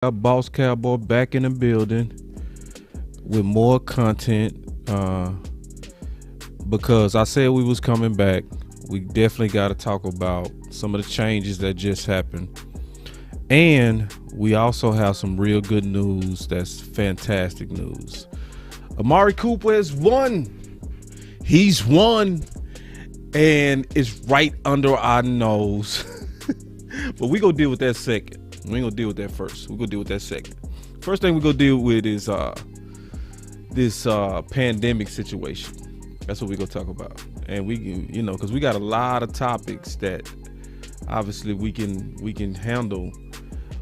Got Boss Cowboy back in the building with more content. Because I said we was coming back. We definitely got to talk about some of the changes that just happened. And we also have some real good news. That's fantastic news. Amari Cooper has won. He's won. And it's right under our nose. But we gonna deal with that second. We ain't gonna deal with that first. We're gonna deal with that second. First thing we're gonna deal with is this pandemic situation. That's what we're gonna talk about. And we can, because we got a lot of topics that obviously we can handle,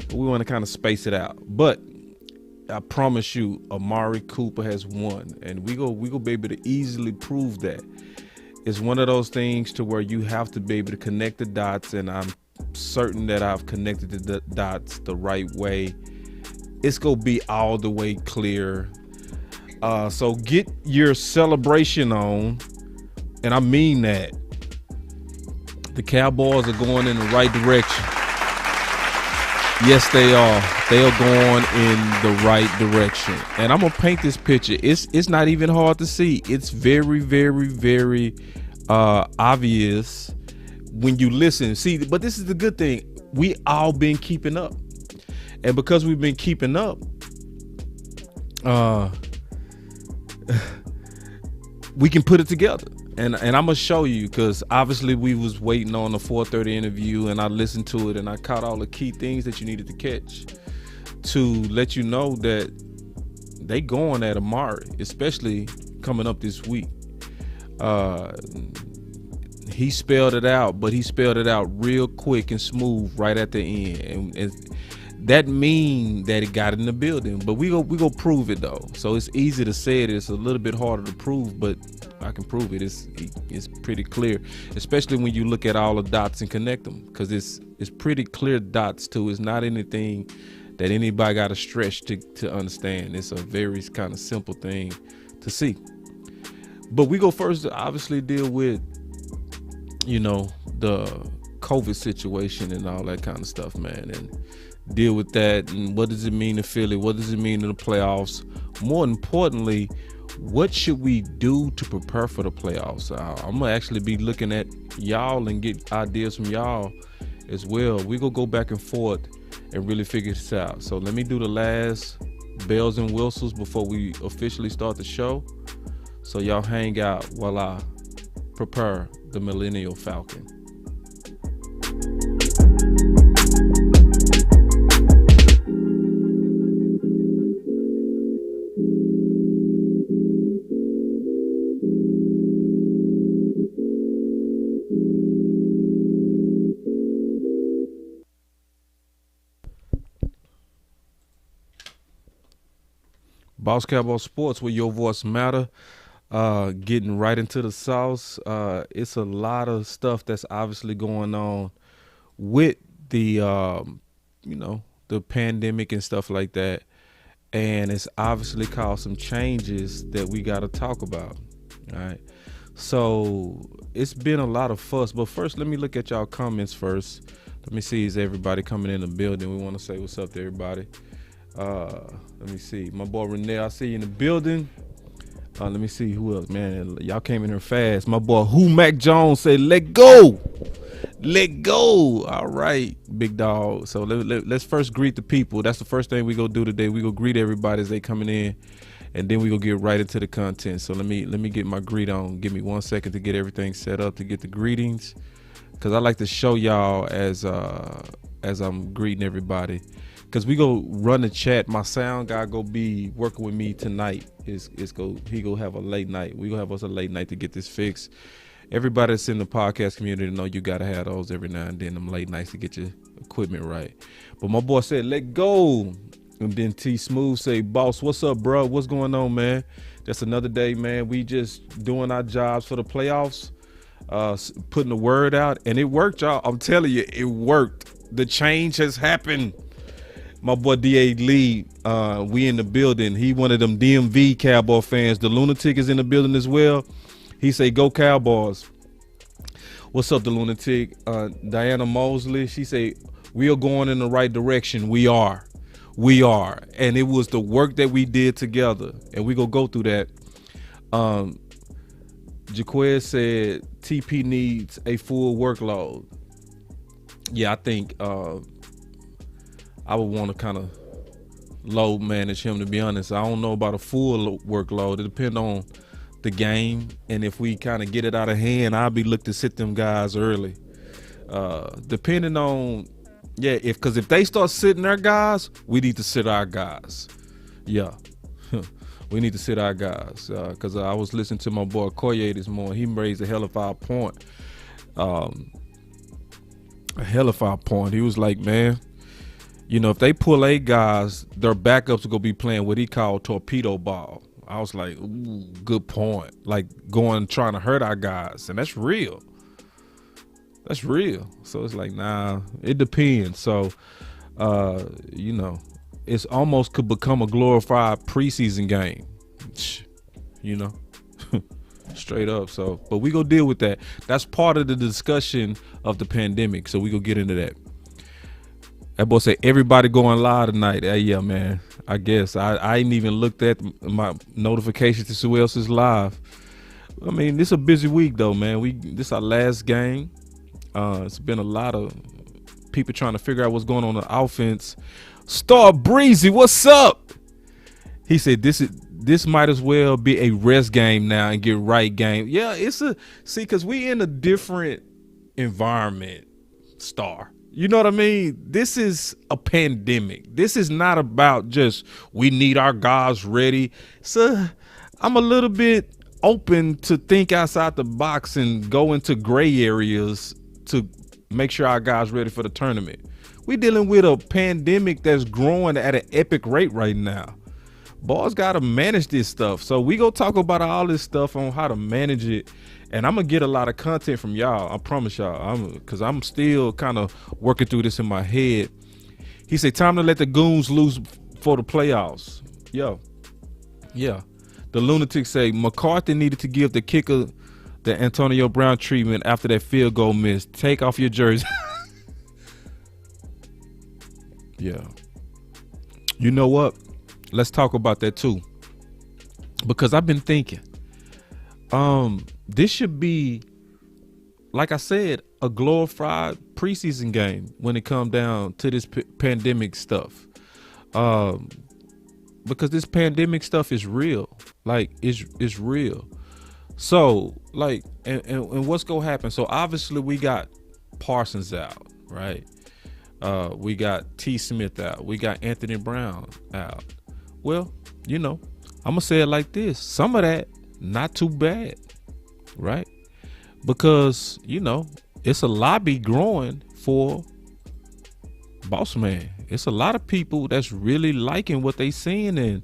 but we want to kind of space it out. But I promise you, Amari Cooper has won, and we go be able to easily prove that. It's one of those things to where you have to be able to connect the dots, and I'm certain that I've connected the dots the right way. It's gonna be all the way clear. So get your celebration on, and I mean that. The Cowboys are going in the right direction. Yes, they are. They are going in the right direction. And I'm gonna paint this picture. It's not even hard to see. It's very, very, very obvious when you listen. See, but this is the good thing. We all been keeping up. And because we've been keeping up, we can put it together. And I'm gonna show you, because obviously we was waiting on the 4:30 interview, and I listened to it and I caught all the key things that you needed to catch to let you know that they going at Amari, especially coming up this week. He spelled it out, but he spelled it out real quick and smooth right at the end, and that mean that it got in the building. But we go prove it though. So it's easy to say it. It's a little bit harder to prove, but I can prove it. It's pretty clear, especially when you look at all the dots and connect them, because it's pretty clear dots too. It's not anything that anybody got to stretch to understand. It's a very kind of simple thing to see. But we go first to obviously deal with, the COVID situation and all that kind of stuff, man, and deal with that. And what does it mean to Philly? What does it mean in the playoffs? More importantly, what should we do to prepare for the playoffs? I'm gonna actually be looking at y'all and get ideas from y'all as well. We gonna go back and forth and really figure this out. So let me do the last bells and whistles before we officially start the show. So y'all hang out while I prepare the Millennial Falcon. Boss Cowboy Sports, where your voice matter. Getting right into the sauce. It's a lot of stuff that's obviously going on with the the pandemic and stuff like that, and it's obviously caused some changes that we got to talk about. All right, so it's been a lot of fuss, but first let me look at y'all comments first. Let me see, is everybody coming in the building? We want to say what's up to everybody. Let me see, my boy Renee, I see you in the building. Let me see who else, man. Y'all came in here fast. My boy Who Mac Jones said, "Let go, let go." All right, big dog. So let's first greet the people. That's the first thing we gonna do today. We gonna greet everybody as they coming in, and then we gonna get right into the content. So let me get my greet on. Give me 1 second to get everything set up to get the greetings, because I like to show y'all as I'm greeting everybody. Because we go run the chat. My sound guy go be working with me tonight. He go have a late night. We gonna have us a late night to get this fixed. Everybody that's in the podcast community know you gotta have those every now and then, them late nights to get your equipment right. But my boy said, "Let go." And then T Smooth say, "Boss, what's up, bro? What's going on, man?" That's another day, man. We just doing our jobs for the playoffs, putting the word out, and it worked, y'all. I'm telling you, it worked. The change has happened. My boy D.A. Lee, we in the building. He one of them DMV Cowboy fans. The Lunatic is in the building as well. He say, "Go Cowboys." What's up, the Lunatic? Diana Mosley, she say, "We are going in the right direction." We are. We are. And it was the work that we did together. And we gonna go through that. Jaquez said TP needs a full workload. Yeah, I think I would want to kind of load manage him, to be honest. I don't know about a full workload. It depends on the game, and if we kind of get it out of hand, I'll be looking to sit them guys early. Depending on, because if they start sitting their guys, we need to sit our guys. Yeah. We need to sit our guys, because I was listening to my boy Koye this morning. He raised a hell of a point. He was like, man, if they pull eight guys, their backups are going to be playing what he called torpedo ball. I was like, ooh, good point. Like trying to hurt our guys. And that's real. That's real. So it's like, nah, it depends. So, it's almost could become a glorified preseason game, straight up. So, but we go deal with that. That's part of the discussion of the pandemic. So we go get into that. That boy said everybody going live tonight. Yeah, man. I guess I ain't even looked at my notifications to see who else is live. I mean, this is a busy week though, man. This our last game. It's been a lot of people trying to figure out what's going on the offense. Star Breezy, what's up? He said this might as well be a rest game now and get right game. Yeah, because we in a different environment, Star. You know what I mean? This is a pandemic. This is not about just we need our guys ready. So I'm a little bit open to think outside the box and go into gray areas to make sure our guys ready for the tournament. We're dealing with a pandemic that's growing at an epic rate right now. Boys got to manage this stuff. So we go talk about all this stuff on how to manage it. And I'm going to get a lot of content from y'all. I promise y'all. Because I'm still kind of working through this in my head. He said, time to let the goons loose for the playoffs. Yeah. The lunatics say McCarthy needed to give the kicker the Antonio Brown treatment after that field goal miss. Take off your jersey. Yeah. You know what? Let's talk about that too. Because I've been thinking, this should be, like I said, a glorified preseason game when it comes down to this pandemic stuff. Because this pandemic stuff is real. Like, it's real. So, like, and what's going to happen? So, obviously, we got Parsons out, right? We got T. Smith out. We got Anthony Brown out. Well, I'm going to say it like this. Some of that, not too bad, right? Because, it's a lobby growing for Boss Man. It's a lot of people that's really liking what they seeing in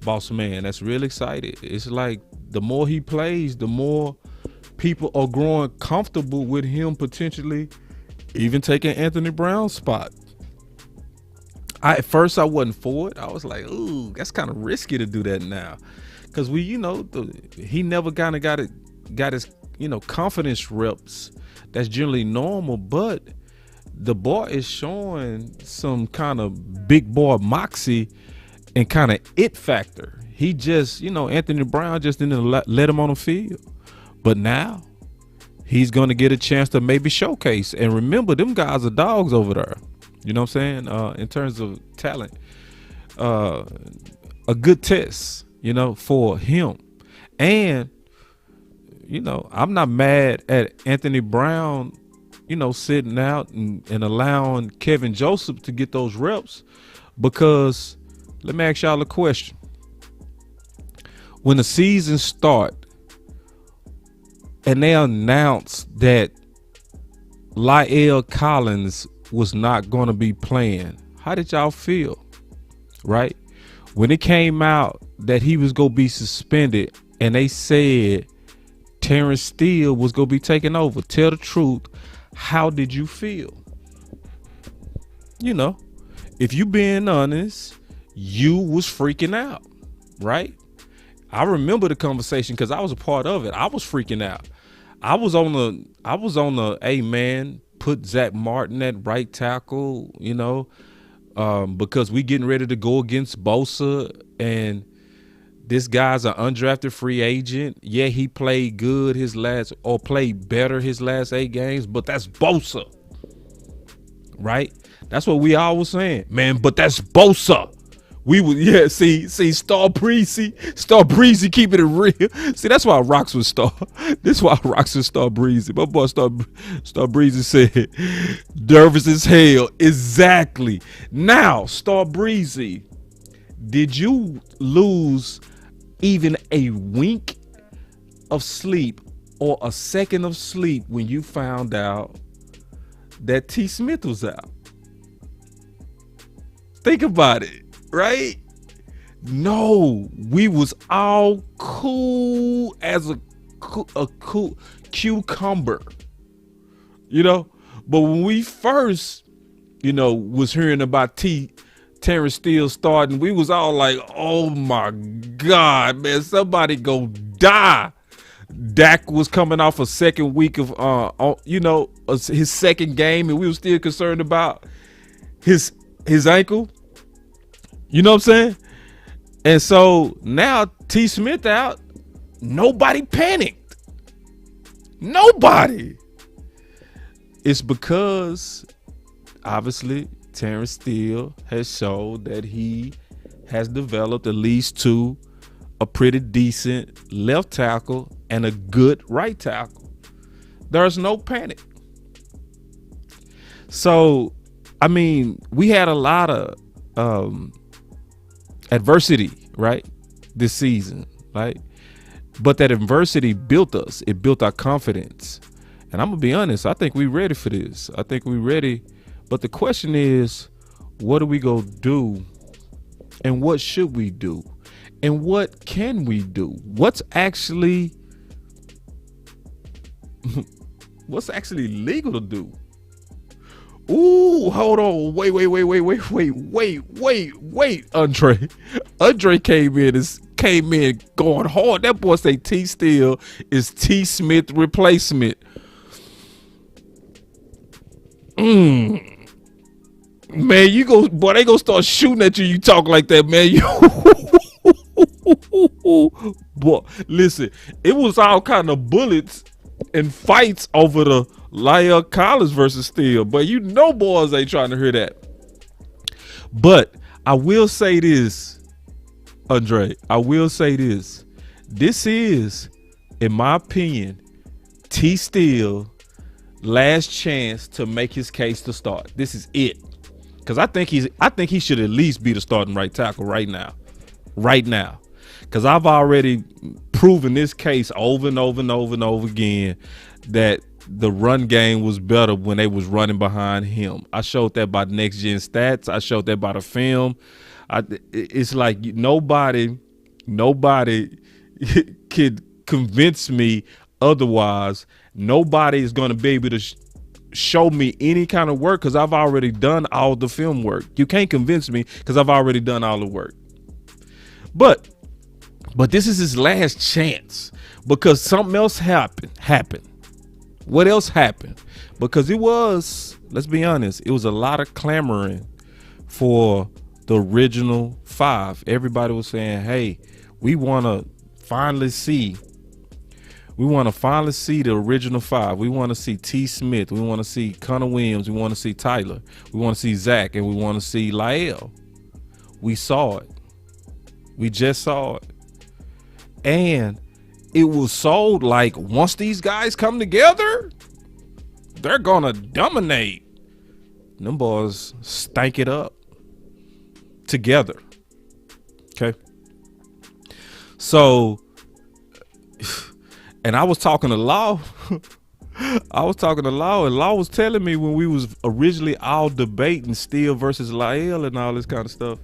Boss Man. That's real excited. It's like the more he plays, the more people are growing comfortable with him potentially even taking Anthony Brown's spot. At first I wasn't for it. I was like, ooh, that's kind of risky to do that now. Because he never kind of got his, confidence reps. That's generally normal, but the boy is showing some kind of big boy moxie and kind of it factor. He just, Anthony Brown just didn't let him on the field. But now he's going to get a chance to maybe showcase. And remember, them guys are dogs over there. You know what I'm saying? In terms of talent, a good test, for him. And, I'm not mad at Anthony Brown, sitting out and allowing Kevin Joseph to get those reps. Because let me ask y'all a question. When the season start and they announce that La'el Collins was not going to be playing, how did y'all feel? Right? When it came out that he was going to be suspended and they said Terrence Steele was going to be taking over, tell the truth, how did you feel? If you being honest, you was freaking out, right? I remember the conversation because I was a part of it. I was freaking out. I was on the, hey man, put Zach Martin at right tackle, because we getting ready to go against Bosa, and this guy's an undrafted free agent. Yeah, he played good played better his last 8 games, but that's Bosa, right? That's what we always saying, man. But that's Bosa. We would, see, Star Breezy keeping it real. See, that's why I rocks with Star. This is why I rocks with Star Breezy. My boy Star Breezy said, nervous as hell. Exactly. Now, Star Breezy, did you lose even a wink of sleep or a second of sleep when you found out that T. Smith was out? Think about it. Right? No, we was all cool as a cool cucumber, But when we first, was hearing about Terrence Steele starting, we was all like, "Oh my God, man! Somebody go die." Dak was coming off a second week of, his second game, and we were still concerned about his ankle. You know what I'm saying? And so now T. Smith out, nobody panicked. Nobody. It's because obviously Terrence Steele has showed that he has developed at least a pretty decent left tackle and a good right tackle. There's no panic. So, I mean, we had a lot of adversity, right, this season, right? But that adversity built us. It built our confidence. And I'm gonna be honest, I think we're ready for this. I think we're ready. But the question is, what are we gonna do? And what should we do? And what can we do? What's actually legal to do? Ooh, hold on. Wait. Andre came in going hard. That boy say T. Steele is T. Smith replacement. Man, they gonna start shooting at you. You talk like that, man. Boy, listen, it was all kind of bullets and fights over the Lyle Collins versus Steele, but boys ain't trying to hear that. But I will say this, Andre. This is, in my opinion, T. Steele last chance to make his case to start. This is it, because I think he should at least be the starting right tackle right now, because I've already proven this case over and over again that the run game was better when they was running behind him. I showed that by next gen stats. I showed that by the film. It's like nobody could convince me otherwise. Nobody is going to be able to show me any kind of work, because I've already done all the film work. You can't convince me because I've already done all the work. But this is his last chance, because something else happened. What else happened? Because let's be honest, it was a lot of clamoring for the original 5. Everybody was saying, hey, we want to finally see the original 5. We want to see T. Smith. We want to see Connor Williams. We want to see Tyler. We want to see Zach, and we want to see Lyle. We saw it. We just saw it. And it was sold like, once these guys come together, they're gonna dominate. Them boys stank it up together. Okay. So, and I was talking to Law. And Law was telling me when we was originally all debating Steele versus Lyle and all this kind of stuff.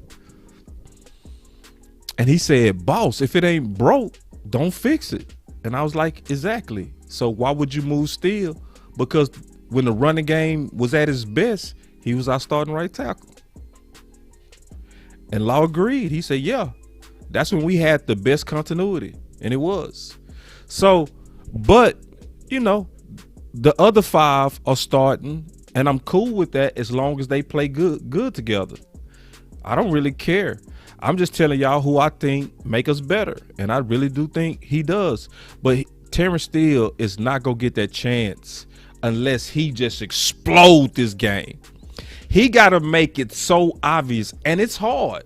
And he said, boss, if it ain't broke, don't fix it. And I was like, exactly. So why would you move Steele? Because when the running game was at its best, he was our starting right tackle. And Law agreed. He said, yeah, that's when we had the best continuity. And it was. So, but, the other 5 are starting, and I'm cool with that as long as they play good together. I don't really care. I'm just telling y'all who I think make us better. And I really do think he does. But Terrence Steele is not going to get that chance unless he just explode this game. He got to make it so obvious, and it's hard.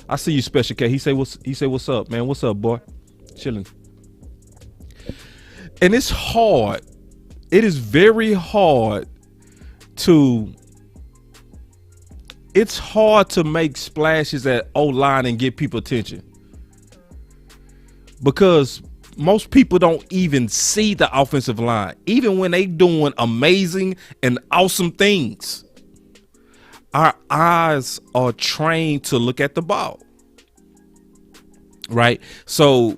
I see you, Special K. He say what's up, man? What's up, boy? Chilling. And it's hard. It is very hard to make splashes at O-line and get people attention, because most people don't even see the offensive line, even when they doing amazing and awesome things. Our eyes are trained to look at the ball, right? So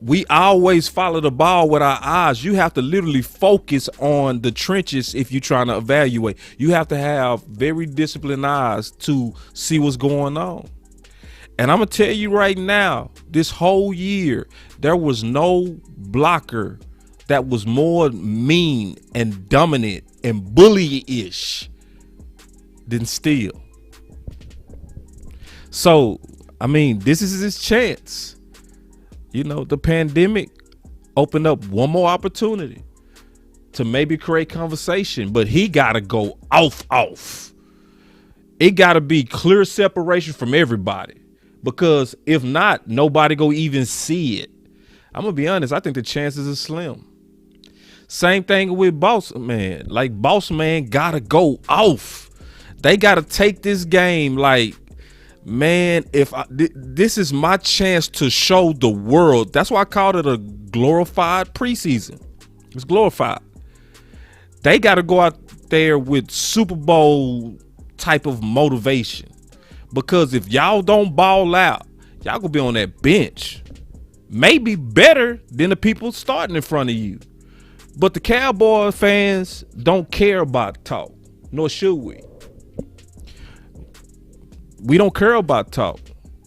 we always follow the ball with our eyes. You have to literally focus on the trenches if you're trying to evaluate. You have to have very disciplined eyes to see what's going on. And I'm going to tell you right now, this whole year, there was no blocker that was more mean and dominant and bully-ish than Steele. So, I mean, this is his chance. You know, the pandemic opened up one more opportunity to maybe create conversation, but he got to go off. It got to be clear separation from everybody, because if not, nobody go even see it. I'm going to be honest. I think the chances are slim. Same thing with Boss Man. Like, Boss Man got to go off. They got to take this game like, man, if this is my chance to show the world. That's why I called it a glorified preseason. It's glorified. They got to go out there with Super Bowl type of motivation, because if y'all don't ball out, y'all gonna be on that bench, maybe better than the people starting in front of you. But the Cowboy fans don't care about talk, nor should we. We don't care about talk.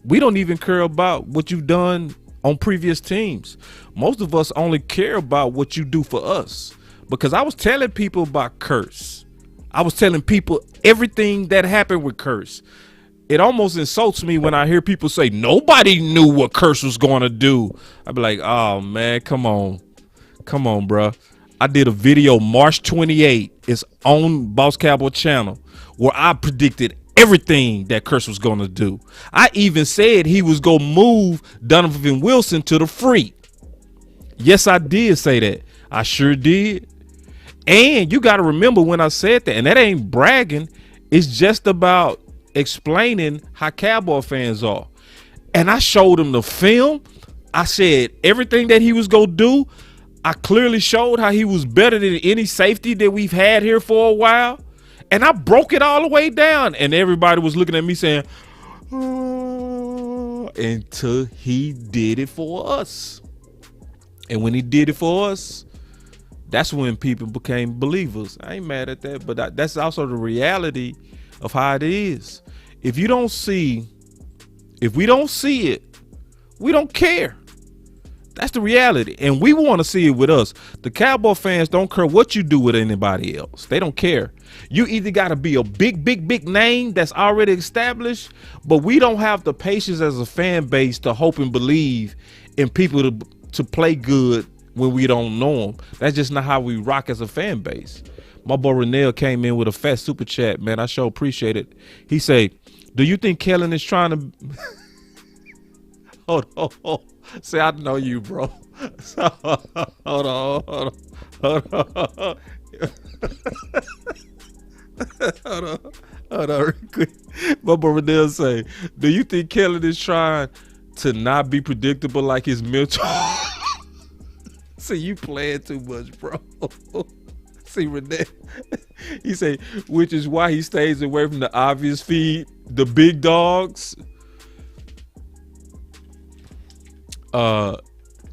We don't even care about what you've done on previous teams. Most of us only care about what you do for us. Because I was telling people about Curse. I was telling people everything that happened with Curse. It almost insults me when I hear people say nobody knew what Curse was going to do. I'd be like, oh, man, come on. Come on, bro. I did a video March 28th. It's on Boss Cowboy channel, where I predicted everything that Curse was going to do. I even said he was going to move Donovan Wilson to the free. Yes, I did say that. I sure did. And you got to remember when I said that, and that ain't bragging. It's just about explaining how Cowboy fans are. And I showed him the film. I said everything that he was going to do. I clearly showed how he was better than any safety that we've had here for a while. And I broke it all the way down. And everybody was looking at me saying, oh, until he did it for us. And when he did it for us, that's when people became believers. I ain't mad at that, but that's also the reality of how it is. If we don't see it, we don't care. That's the reality. And we want to see it with us. The Cowboy fans don't care what you do with anybody else. They don't care. You either got to be a big name that's already established, but we don't have the patience as a fan base to hope and believe in people to play good when we don't know them. That's just not how we rock as a fan base. My boy Renell came in with a fat super chat, man. I sure appreciate it. He say, do you think Kellen is trying to... Hold on. Say, I know you, bro. Hold on. Hold on real quick. My boy Renell say, do you think Kellen is trying to not be predictable like his mentor? See, you playing too much, bro. See, Renee, he say, which is why he stays away from the obvious feed, the big dogs.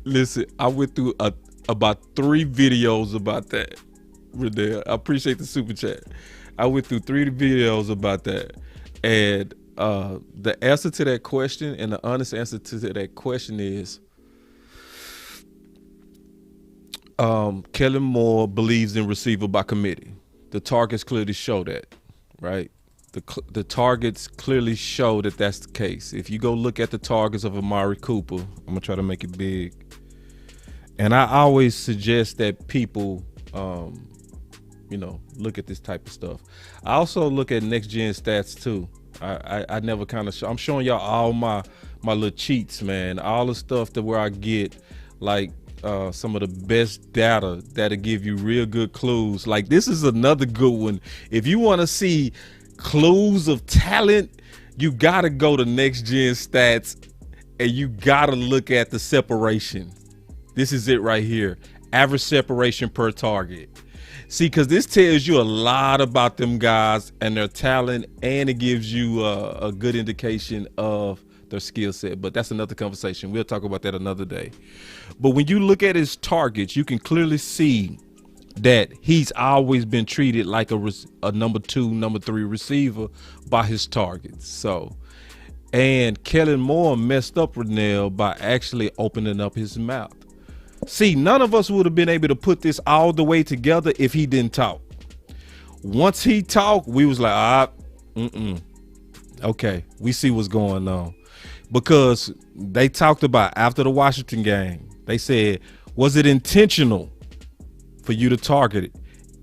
Listen, I went through about 3 videos about that, Renee. I appreciate the super chat. I went through 3 videos about that, and the answer to that question, and the honest answer to that question is, Kellen Moore believes in receiver by committee. The targets clearly show that, right? the targets clearly show that that's the case. If you go look at the targets of Amari Cooper, I'm gonna try to make it big. And I always suggest that people, look at this type of stuff. I also look at next gen stats too. I never kind of I'm showing y'all all my little cheats, man. All the stuff that where I get like some of the best data that'll give you real good clues. Like this is another good one. If you want to see clues of talent, you gotta go to next gen stats and you gotta look at the separation. This is it right here. Average separation per target. See, because this tells you a lot about them guys and their talent, and it gives you a good indication of their skill set. But that's another conversation. We'll talk about that another day. But when you look at his targets, you can clearly see that he's always been treated like a number 2, number 3 receiver by his targets. So, and Kellen Moore messed up Rennell by actually opening up his mouth. See, none of us would have been able to put this all the way together if he didn't talk. Once he talked, we was like, okay, we see what's going on. Because they talked about after the Washington game, they said, was it intentional for you to target it?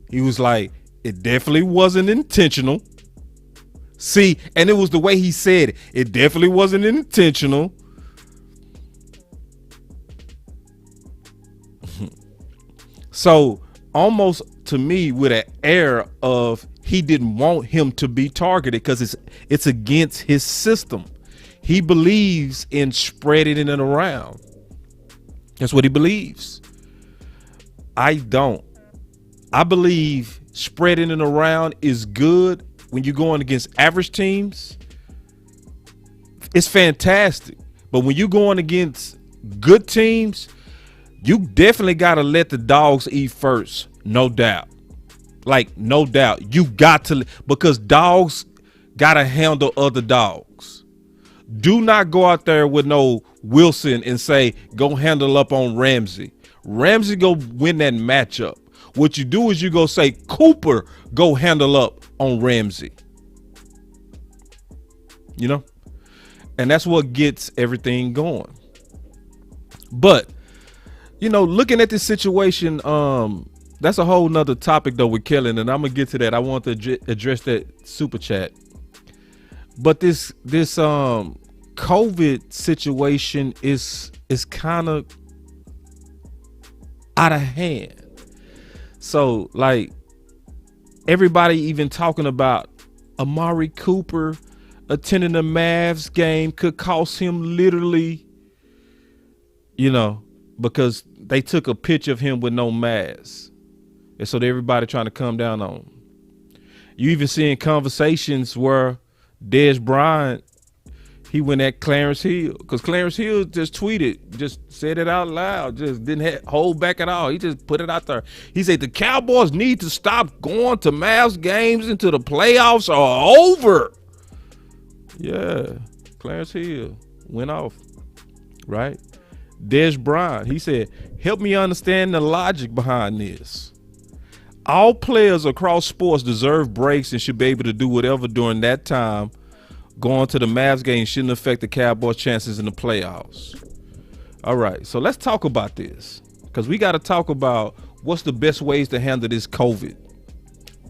He was like, it definitely wasn't intentional. See, and it was the way he said it. It definitely wasn't intentional. So almost to me with an air of he didn't want him to be targeted because it's against his system. He believes in spreading it around. That's what he believes. I don't. I believe spreading it around is good when you're going against average teams. It's fantastic. But when you're going against good teams, you definitely got to let the dogs eat first. No doubt. Like, no doubt. You got to, because dogs got to handle other dogs. Do not go out there with no Wilson and say, go handle up on Ramsey. Ramsey go win that matchup. What you do is you go say, Cooper, go handle up on Ramsey. You know? And that's what gets everything going. But, looking at this situation, that's a whole nother topic though with Kellen, and I'm gonna get to that. I want to address that super chat. But this COVID situation is kind of out of hand. So like everybody even talking about Amari Cooper attending the Mavs game could cost him literally, because they took a picture of him with no mask. And so everybody trying to come down on him. You even seeing conversations where Dez Bryant, he went at Clarence Hill, because Clarence Hill just tweeted, just said it out loud, just didn't hold back at all. He just put it out there. He said the Cowboys need to stop going to Mavs games until the playoffs are over. Yeah, Clarence Hill went off, right? Dez Bryant, he said, help me understand the logic behind this. All players across sports deserve breaks and should be able to do whatever during that time. Going to the Mavs game shouldn't affect the Cowboys' chances in the playoffs. All right, so let's talk about this, because we got to talk about what's the best ways to handle this COVID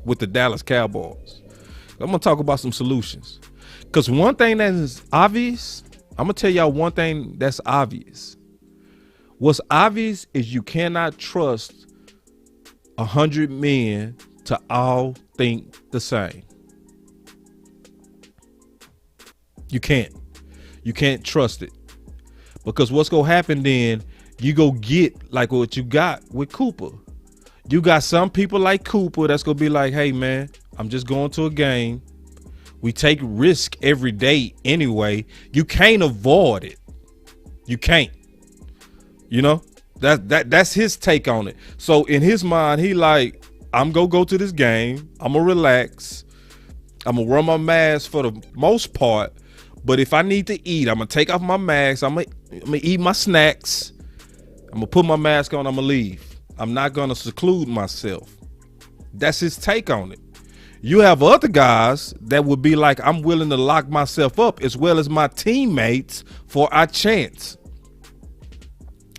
with the Dallas Cowboys. I'm going to talk about some solutions, because one thing that is obvious, I'm going to tell y'all one thing that's obvious. What's obvious is you cannot trust 100 men to all think the same. You can't trust it, because what's gonna happen then, you go get like what you got with Cooper. You got some people like Cooper that's gonna be like, hey man, I'm just going to a game. We take risk every day anyway. You can't avoid it. You can't. That's his take on it. So in his mind, he like, I'm gonna go to this game. I'm gonna relax. I'm gonna wear my mask for the most part. But if I need to eat, I'm gonna take off my mask. I'm gonna eat my snacks. I'm gonna put my mask on. I'm gonna leave. I'm not gonna seclude myself. That's his take on it. You have other guys that would be like, I'm willing to lock myself up as well as my teammates for our chance.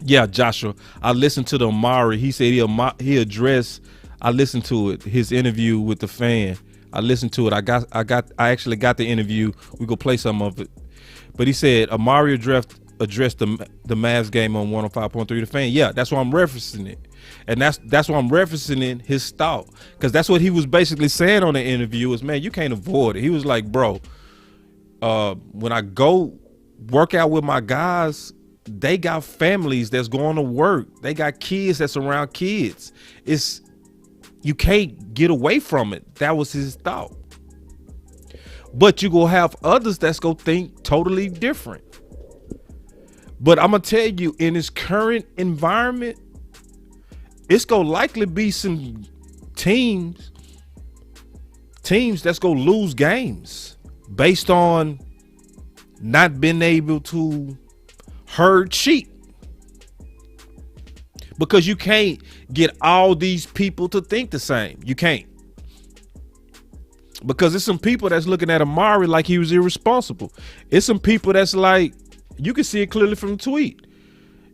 Yeah, Joshua, I listened to the Amari. He said he addressed. I listened to it. His interview with the fan. I listened to it. I actually got the interview. We go play some of it. But he said Amari addressed the Mavs game on 105.3 The Fan. Yeah, that's why I'm referencing it. And that's why I'm referencing his thought. Because that's what he was basically saying on the interview is, man, you can't avoid it. He was like, bro, when I go work out with my guys, they got families that's going to work. They got kids that's around kids. You can't get away from it. That was his thought. But you gonna have others that's gonna think totally different. But I'm gonna tell you, in this current environment, it's gonna likely be some teams that's gonna lose games based on not being able to herd sheep. Because you can't get all these people to think the same. You can't. Because it's some people that's looking at Amari like he was irresponsible. It's some people that's like, you can see it clearly from the tweet.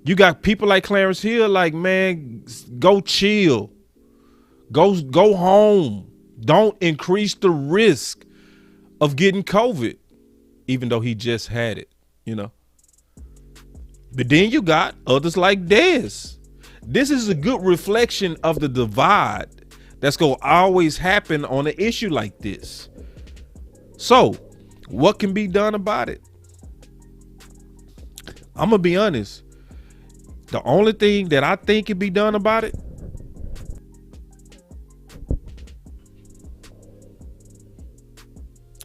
You got people like Clarence Hill like, man, go chill. Go home. Don't increase the risk of getting COVID, even though he just had it, you know. But then you got others like Dez. This is a good reflection of the divide that's going to always happen on an issue like this. So, what can be done about it? I'm going to be honest. The only thing that I think can be done about it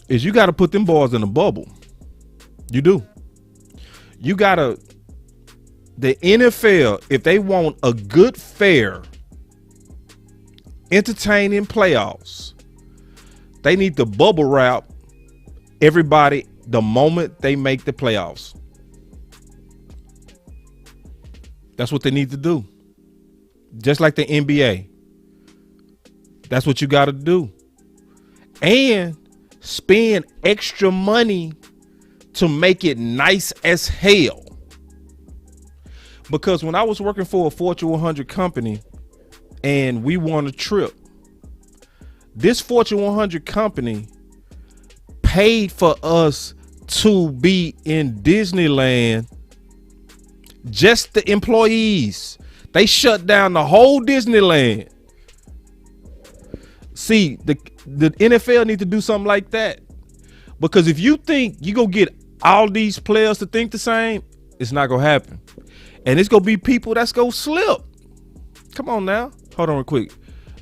is you got to put them boys in a bubble. You do. You got to, the NFL, if they want a good, fair, entertaining playoffs, they need to bubble wrap everybody the moment they make the playoffs. That's what they need to do. Just like the NBA. That's what you got to do. And spend extra money to make it nice as hell. Because when I was working for a Fortune 100 company and we won a trip, this Fortune 100 company paid for us to be in Disneyland. Just the employees. They shut down the whole Disneyland. See, the NFL need to do something like that. Because if you think you gonna get all these players to think the same, it's not gonna happen. And it's gonna be people that's gonna slip. Come on now. Hold on real quick.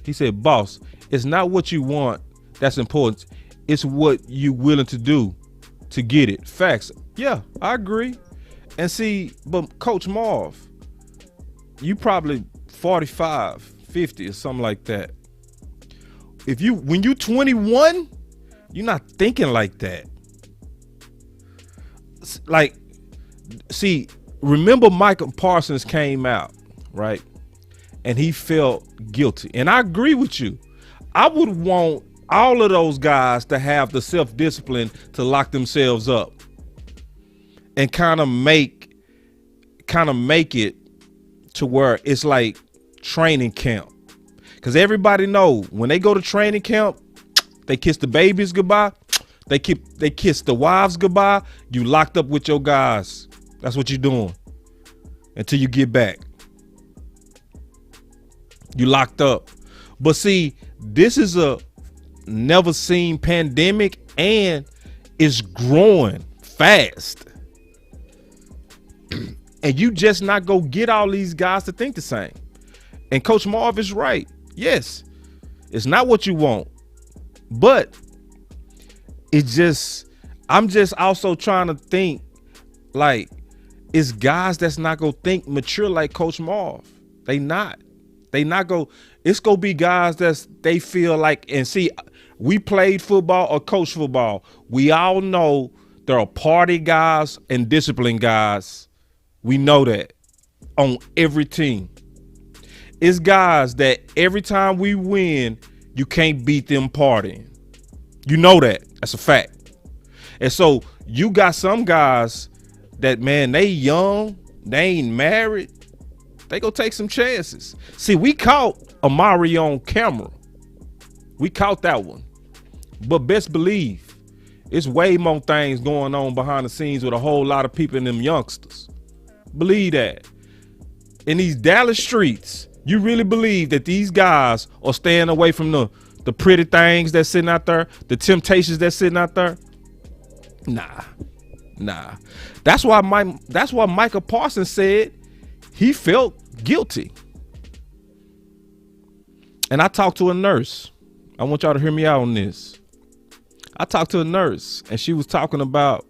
He said, boss, it's not what you want that's important. It's what you willing to do to get it. Facts. Yeah, I agree. And see, but Coach Marv, you probably 45, 50 or something like that. When you 21, you're not thinking like that. Like, see, remember Michael Parsons came out, right? And he felt guilty. And I agree with you. I would want all of those guys to have the self-discipline to lock themselves up and kind of make it to where it's like training camp. Because everybody know when they go to training camp, they kiss the babies goodbye. They kiss the wives goodbye. You locked up with your guys. That's what you're doing until you get back. You locked up. But see, this is a never seen pandemic and it's growing fast. And you just not go get all these guys to think the same. And Coach Marv is right. Yes, it's not what you want, but I'm just also trying to think like it's guys that's not gonna think mature like Coach Marv. They not go. It's gonna be guys they feel like, and see, we played football or coach football. We all know there are party guys and discipline guys. We know that on every team. It's guys that every time we win, you can't beat them partying. You know that. That's a fact. And so you got some guys that, man, they young, they ain't married. They go take some chances. See, we caught Amari on camera. We caught that one. But best believe, it's way more things going on behind the scenes with a whole lot of people and them youngsters. Believe that. In these Dallas streets, you really believe that these guys are staying away from the pretty things that's sitting out there, the temptations that's sitting out there? Nah. That's why Micah Parsons said he felt guilty. And I talked to a nurse. I want y'all to hear me out on this. I talked to a nurse, and she was talking about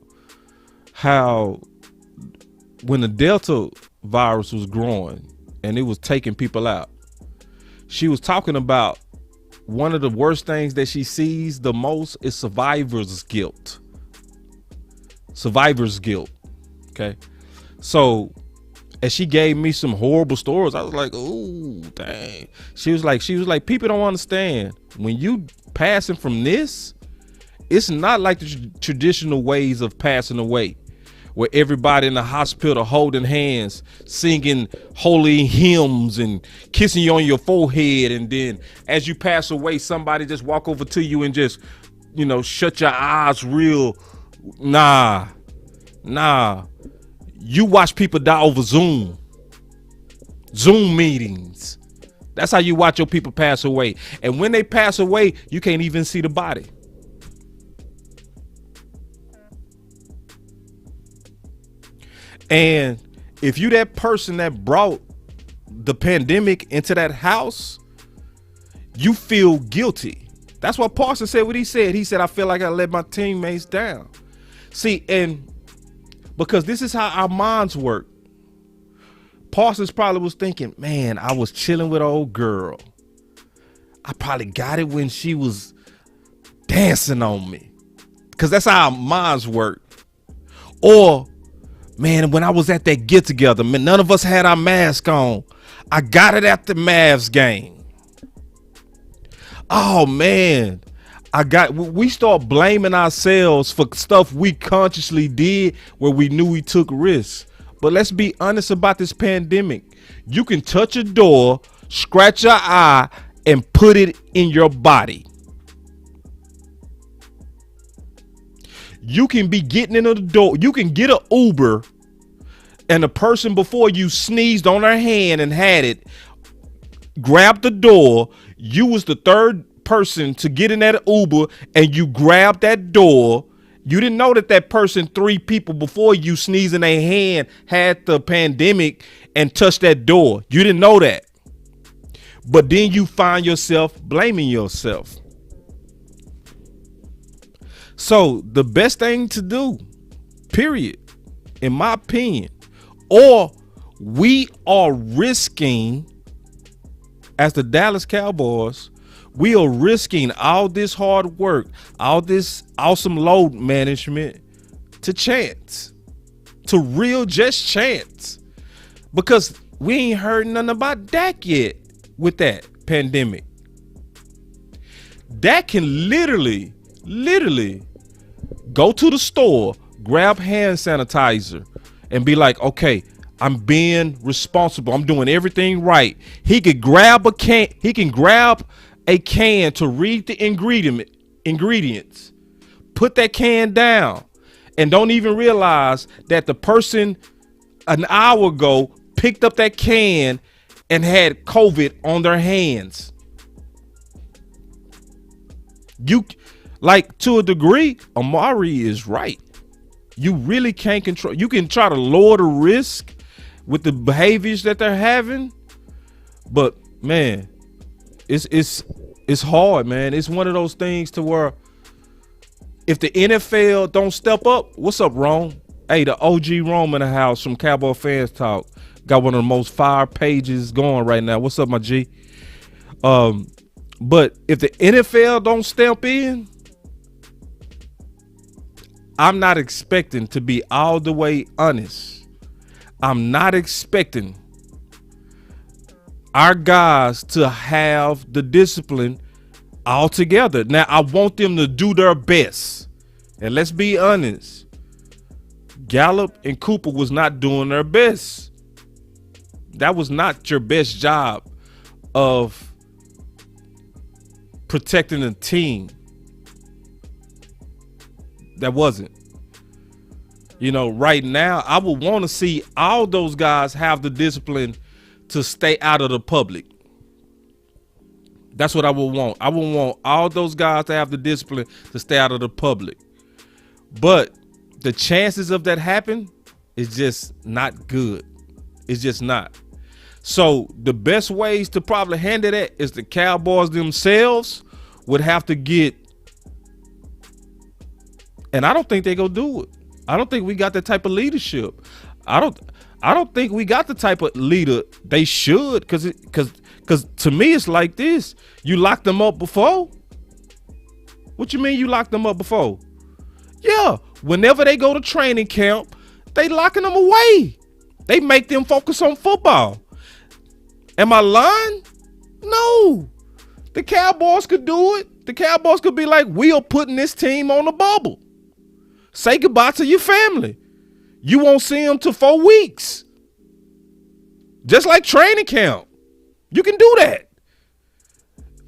how when the Delta virus was growing and it was taking people out, she was talking about one of the worst things that she sees the most is survivor's guilt. Survivor's guilt. Okay. So as she gave me some horrible stories, I was like, ooh, dang. She was like, people don't understand. When you passing from this, it's not like the traditional ways of passing away, where everybody in the hospital holding hands, singing holy hymns and kissing you on your forehead. And then as you pass away, somebody just walk over to you and just, shut your eyes real. Nah. You watch people die over Zoom meetings. That's how you watch your people pass away. And when they pass away, you can't even see the body. And if you that person that brought the pandemic into that house, you feel guilty. That's what Parsons said what he said. He said, I feel like I let my teammates down. See, and because this is how our minds work. Parsons probably was thinking, man, I was chilling with an old girl. I probably got it when she was dancing on me. Because that's how our minds work. Or, man, when I was at that get together, man, none of us had our mask on. I got it at the Mavs game. Oh, man. We start blaming ourselves for stuff we consciously did where we knew we took risks. But let's be honest about this pandemic. You can touch a door, scratch your eye, and put it in your body. You can be getting into the door. You can get an Uber and the person before you sneezed on their hand and had it, grabbed the door. You was the third person to get in that Uber and you grabbed that door. You didn't know that person, 3 people before you sneezing their hand, had the pandemic and touched that door. You didn't know that. But then you find yourself blaming yourself. So the best thing to do, period, in my opinion, or we are risking, as the Dallas Cowboys, we are risking all this hard work, all this awesome load management to chance, to real just chance, because we ain't heard nothing about Dak yet with that pandemic. Dak can literally go to the store, grab hand sanitizer and be like, okay, I'm being responsible. I'm doing everything right. He could grab a can. He can grab a can to read the ingredients, put that can down, and don't even realize that the person an hour ago picked up that can and had COVID on their hands. To a degree, Amari is right. You really can't control. You can try to lower the risk with the behaviors that they're having, but man, it's hard, man. It's one of those things to where if the NFL don't step up, what's up, Rome? Hey, the OG Rome in the house from Cowboy Fans Talk got one of the most fire pages going right now. What's up, my G? But if the NFL don't step in, I'm not expecting, to be all the way honest, I'm not expecting our guys to have the discipline all together. Now, I want them to do their best. And let's be honest. Gallup and Cooper was not doing their best. That was not your best job of protecting the team. That wasn't. You know, right now, I would want to see all those guys have the discipline to stay out of the public. That's what I would want. I would want all those guys to have the discipline to stay out of the public. But the chances of that happen is just not good. It's just not. So the best ways to probably handle that is the Cowboys themselves would have to get, and I don't think they're gonna do it. I don't think we got that type of leadership. I don't think we got the type of leader they should, because to me it's like this. You locked them up before? What you mean you locked them up before? Yeah, whenever they go to training camp, they locking them away. They make them focus on football. Am I lying? No. The Cowboys could do it. The Cowboys could be like, we are putting this team on the bubble. Say goodbye to your family. You won't see them till 4 weeks. Just like training camp. You can do that.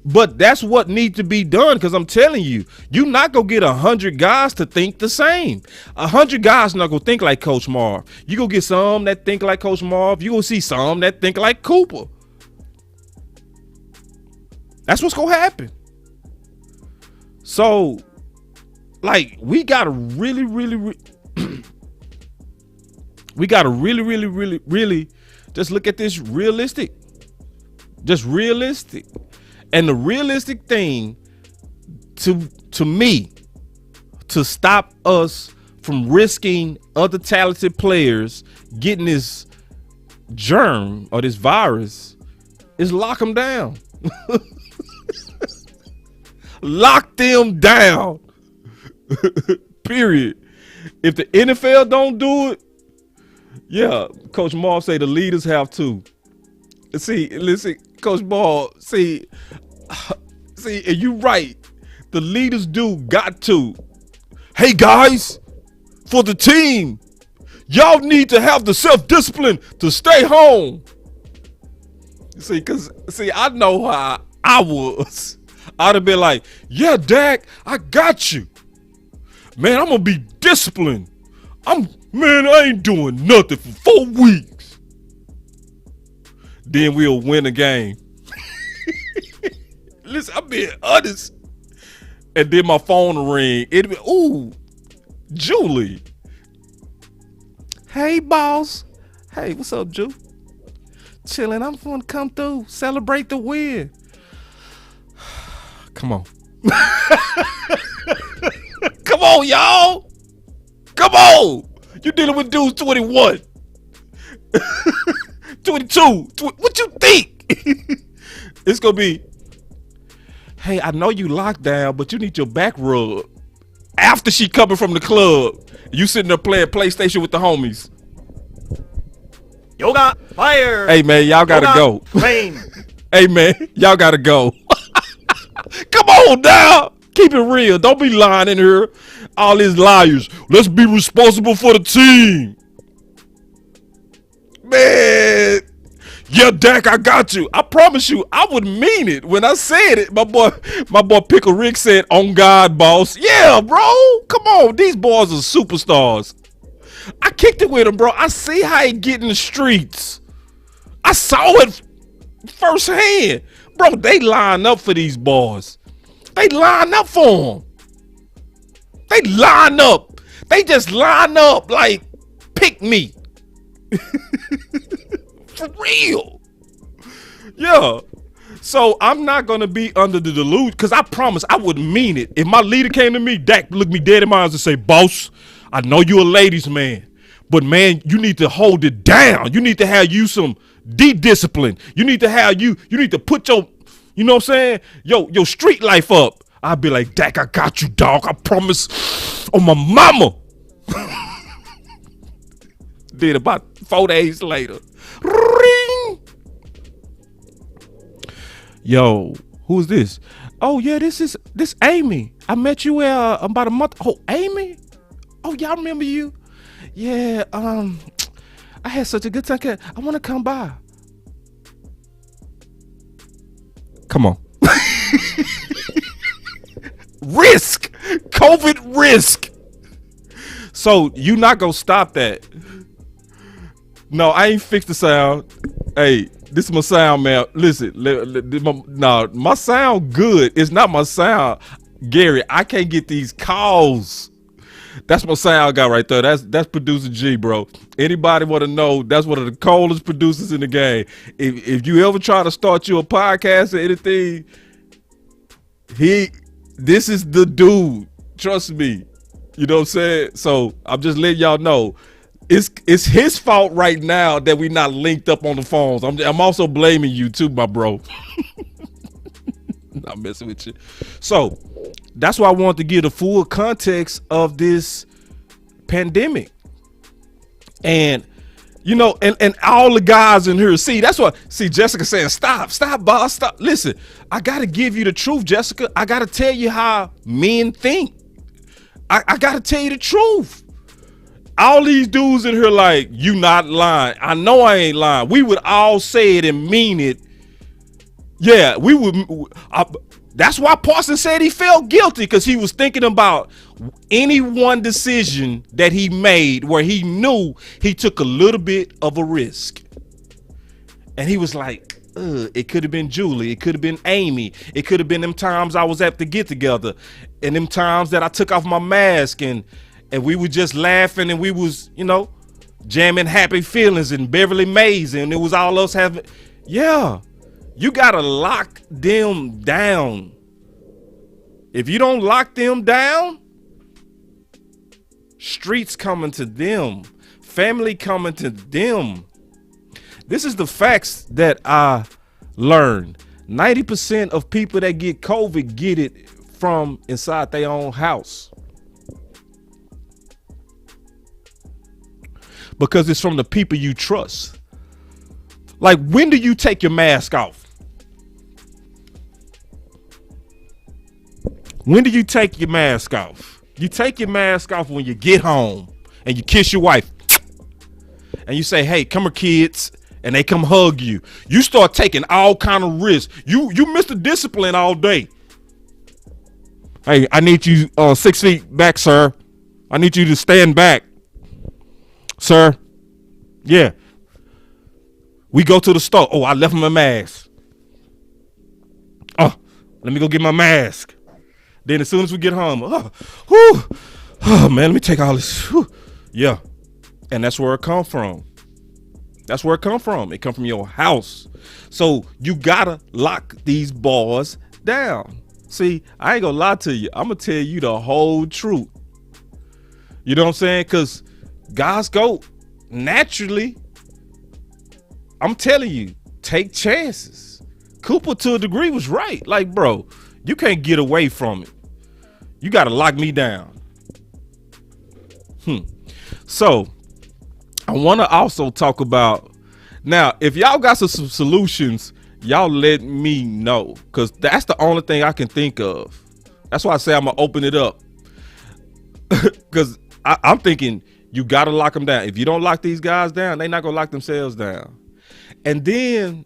But that's what needs to be done, because I'm telling you, you're not going to get 100 guys to think the same. 100 guys not going to think like Coach Marv. You're going to get some that think like Coach Marv. You're going to see some that think like Cooper. That's what's going to happen. So, like, we got to really just look at this realistic. Just realistic. And the realistic thing to me, to stop us from risking other talented players getting this germ or this virus, is lock them down. Lock them down. Period. If the NFL don't do it, yeah, Coach Maul say the leaders have to. See, listen, Coach Maul, see, and you right. The leaders do got to. Hey guys, for the team, y'all need to have the self-discipline to stay home. See, I know how I was. I'd have been like, yeah, Dak, I got you. Man, I'm gonna be disciplined. I ain't doing nothing for 4 weeks. Then we'll win a game. Listen, I'm being honest. And then my phone will ring. It'll be, ooh, Julie. Hey, boss. Hey, what's up, Ju? Chilling. I'm gonna come through, celebrate the win. Come on. Come on, y'all. Come on. You dealing with dudes 21. 22. What you think? It's going to be, hey, I know you locked down, but you need your back rubbed. After she coming from the club, you sitting there playing PlayStation with the homies. Yoga, fire. Hey, man, y'all got to go. Rain. Hey, man, y'all got to go. Come on now. Keep it real. Don't be lying in here. All these liars. Let's be responsible for the team. Man. Yeah, Dak, I got you. I promise you, I would mean it. When I said it, my boy Pickle Rick said, on God, boss. Yeah, bro. Come on. These boys are superstars. I kicked it with him, bro. I see how he get in the streets. I saw it firsthand. Bro, they line up for these boys. They line up for them. They line up. They just line up like, pick me. For real. Yeah. So I'm not going to be under the delusion, because I promise I would mean it. If my leader came to me, Dak, look me dead in my eyes and say, boss, I know you're a ladies man, but man, you need to hold it down. You need to have you some discipline. You need to have you need to put your, you know what I'm saying, your street life up. I'd be like, Dak, I got you, dog. I promise on my mama. Then about 4 days later, ring. Yo, who's this? Oh yeah, this Amy. I met you about a month. Oh, Amy. Oh, y'all remember you? Yeah. I had such a good time. I want to come by. Come on. Risk. COVID risk. So you not gonna stop that. No, I ain't fixed the sound. Hey, this is my sound, man. Listen, my sound good. It's not my sound, Gary. I can't get these calls. That's my sound guy right there. That's producer G, bro. Anybody want to know? That's one of the coldest producers in the game. If you ever try to start you a podcast or anything, this is the dude. Trust me. You know what I'm saying? So I'm just letting y'all know. It's his fault right now that we not linked up on the phones. I'm also blaming you too, my bro. Not messing with you. So that's why I wanted to give the full context of this pandemic. And you know, and all the guys in here, that's what Jessica saying, stop, boss, stop. Listen, I gotta give you the truth, Jessica. I gotta tell you how men think. I gotta tell you the truth. All these dudes in here like, you not lying. I know I ain't lying. We would all say it and mean it. Yeah, we would. That's why Parsons said he felt guilty, because he was thinking about any one decision that he made where he knew he took a little bit of a risk. And he was like, it could have been Julie. It could have been Amy. It could have been them times I was at the get together and them times that I took off my mask and we were just laughing and we was, you know, jamming Happy Feelings in Beverly Mays and it was all us having. Yeah, you got to lock them down. If you don't lock them down, streets coming to them, family coming to them. This is the facts that I learned. 90% of people that get COVID get it from inside their own house. Because it's from the people you trust. Like, when do you take your mask off? When do you take your mask off? You take your mask off when you get home and you kiss your wife and you say, hey, come here, kids. And they come hug you. You start taking all kind of risks. You miss the discipline all day. Hey, I need you 6 feet back, sir. I need you to stand back, sir. Yeah. We go to the store. Oh, I left my mask. Oh, let me go get my mask. Then as soon as we get home, oh man, let me take all this. Whew. Yeah. And that's where it come from. That's where it come from. It come from your house. So you gotta lock these bars down. See, I ain't gonna lie to you. I'm gonna tell you the whole truth. You know what I'm saying? Because guys go naturally. I'm telling you, take chances. Cooper to a degree was right. Like, bro, you can't get away from it. You gotta lock me down. So I want to also talk about, now, if y'all got some solutions, y'all let me know, because that's the only thing I can think of. That's why I say I'm going to open it up, because I'm thinking you got to lock them down. If you don't lock these guys down, they're not going to lock themselves down. And then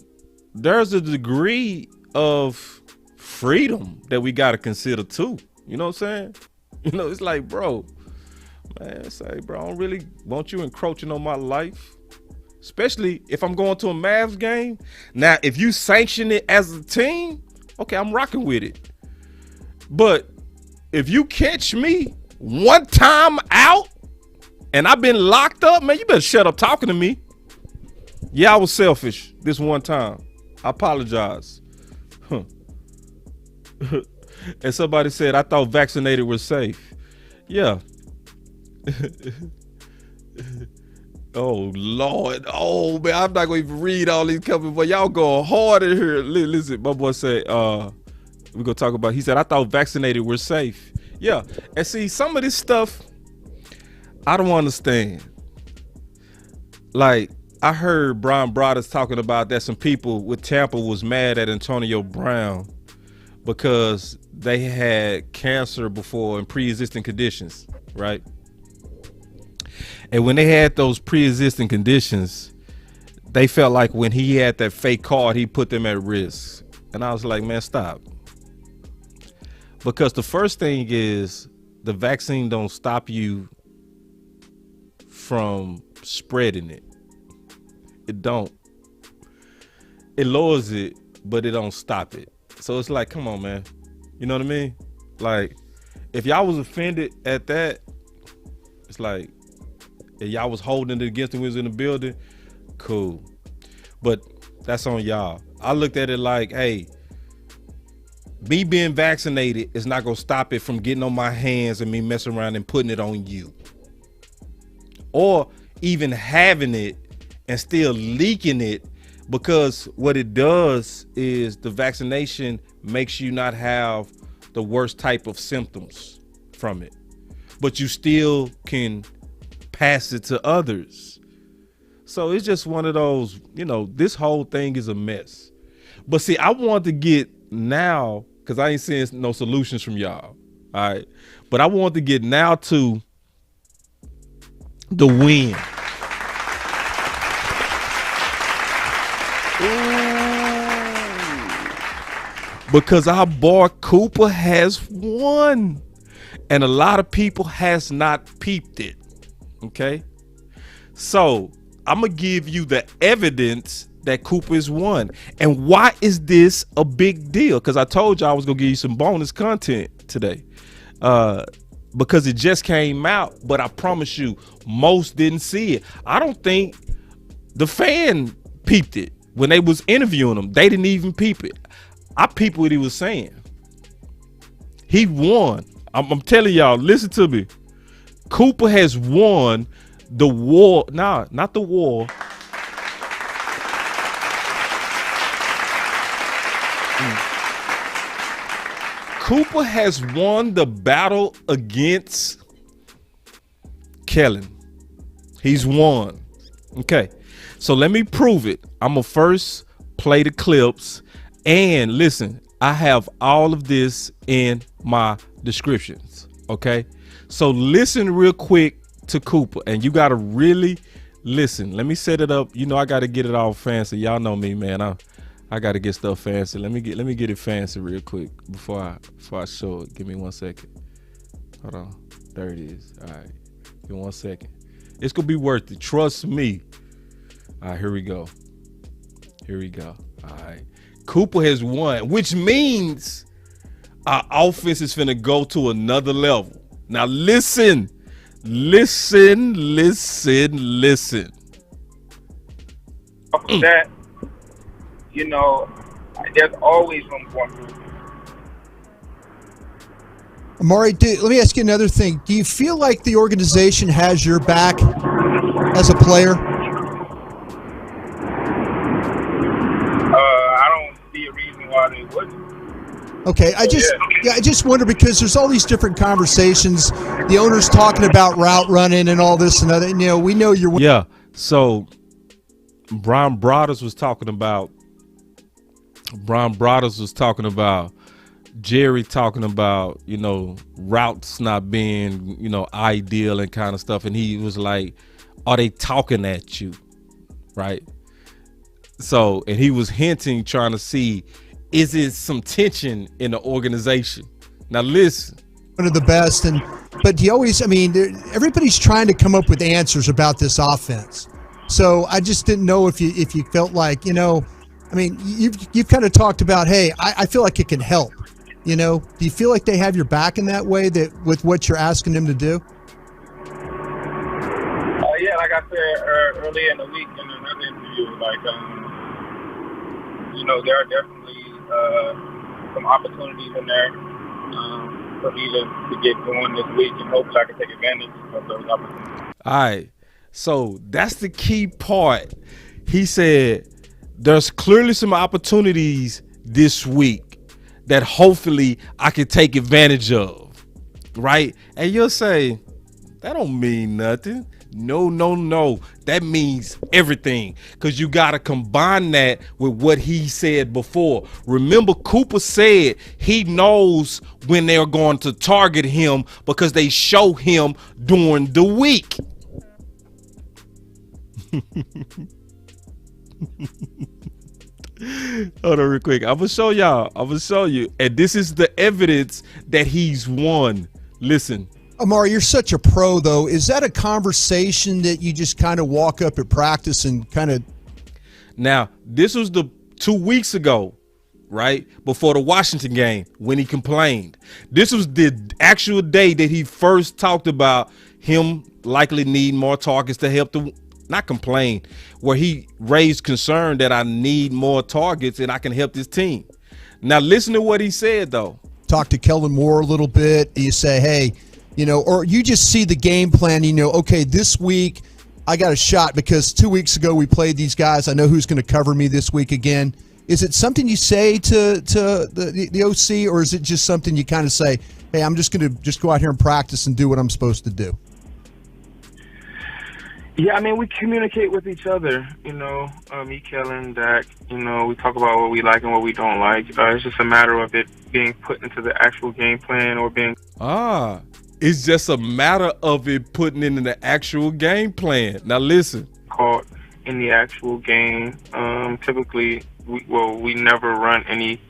there's a degree of freedom that we got to consider too. You know what I'm saying? You know, it's like, bro, man, say, bro, I don't really want you encroaching on my life, especially if I'm going to a Mavs game. Now, if you sanction it as a team, okay, I'm rocking with it. But if you catch me one time out and I've been locked up, man, you better shut up talking to me. Yeah, I was selfish this one time. I apologize. And somebody said, I thought vaccinated were safe. Yeah. Oh Lord, oh man, I'm not gonna even read all these comments, but y'all go hard in here. Listen, my boy said, we're gonna talk about, he said, I thought vaccinated were safe. Yeah, and see, some of this stuff I don't understand. Like, I heard Brian Broaddus talking about that some people with Tampa was mad at Antonio Brown because they had cancer before and pre-existing conditions, right? And when they had those pre-existing conditions, they felt like when he had that fake card, he put them at risk. And I was like, man, stop. Because the first thing is the vaccine don't stop you from spreading it. It don't. It lowers it, but it don't stop it. So it's like, come on, man. You know what I mean? Like, if y'all was offended at that, it's like, if y'all was holding it against him when he was in the building, cool. But that's on y'all. I looked at it like, hey, me being vaccinated is not gonna stop it from getting on my hands and me messing around and putting it on you. Or even having it and still leaking it, because what it does is the vaccination makes you not have the worst type of symptoms from it, but you still can pass it to others. So it's just one of those, you know, this whole thing is a mess. But see, I want to get now, because I ain't seeing no solutions from y'all. All right. But I want to get now to the win. Because our boy Cooper has won. And a lot of people has not peeped it. Okay. So I'm going to give you the evidence that Cooper has won. And why is this a big deal? Because I told you I was going to give you some bonus content today. Because it just came out, but I promise you, most didn't see it. I don't think the fan peeped it when they was interviewing him. They didn't even peep it. I peeped what he was saying. He won. I'm telling y'all, listen to me. Cooper has won the war. Nah, not the war. Cooper has won the battle against Kellen. He's won. Okay. So let me prove it. I'm going to first play the clips. And listen, I have all of this in my descriptions. Okay. So listen real quick to Cooper. And you got to really listen. Let me set it up. You know, I got to get it all fancy. Y'all know me, man. I got to get stuff fancy. Let me get it fancy real quick before I show it. Give me 1 second. Hold on. There it is. All right. Give me 1 second. It's going to be worth it. Trust me. All right, here we go. Here we go. All right. Cooper has won, which means our offense is finna go to another level. Now listen. Listen. That, you know, there's always room for improvement. Amari, let me ask you another thing. Do you feel like the organization has your back as a player? I don't see a reason why they wouldn't. Okay, I just wonder, because there's all these different conversations. The owner's talking about route running and all this and other. You know, we know you're. Yeah. So Brian Broaddus was talking about. Jerry talking about, you know, routes not being, you know, ideal and kind of stuff. And he was like, are they talking at you? Right. So, and he was hinting, trying to see, is it some tension in the organization? Now, listen. One of the best. But he always, I mean, everybody's trying to come up with answers about this offense. So I just didn't know if you felt like, you know, I mean, you've kind of talked about, hey, I feel like it can help. You know, do you feel like they have your back in that way, that with what you're asking them to do? Yeah, like I said earlier in the week in another interview, like, you know, there are definitely some opportunities in there for me to get going this week, and hopefully I can take advantage of those opportunities. All right. So that's the key part. He said there's clearly some opportunities this week that hopefully I can take advantage of, right? And you'll say, that don't mean nothing. No. That means everything, because you got to combine that with what he said before. Remember, Cooper said he knows when they're going to target him because they show him during the week. Hold on real quick. I'm going to show you. And this is the evidence that he's won. Listen. Amari, you're such a pro, though. Is that a conversation that you just kind of walk up at practice and kind of? Now, this was the 2 weeks ago, right? Before the Washington game when he complained. This was the actual day that he first talked about him likely need more targets to help the, not complain, where he raised concern that I need more targets and I can help this team. Now, listen to what he said, though. Talk to Kellen Moore a little bit. You say, hey, you know, or you just see the game plan, you know, okay, this week I got a shot because 2 weeks ago we played these guys. I know who's going to cover me this week again. Is it something you say to the OC, or is it just something you kind of say, hey, I'm just going to just go out here and practice and do what I'm supposed to do? Yeah, I mean, we communicate with each other, you know, me, Kellen, Dak, you know, we talk about what we like and what we don't like. It's just a matter of it being put into the actual game plan or being... It's just a matter of it putting into the actual game plan. Now, listen. Caught in the actual game. Typically, we never run any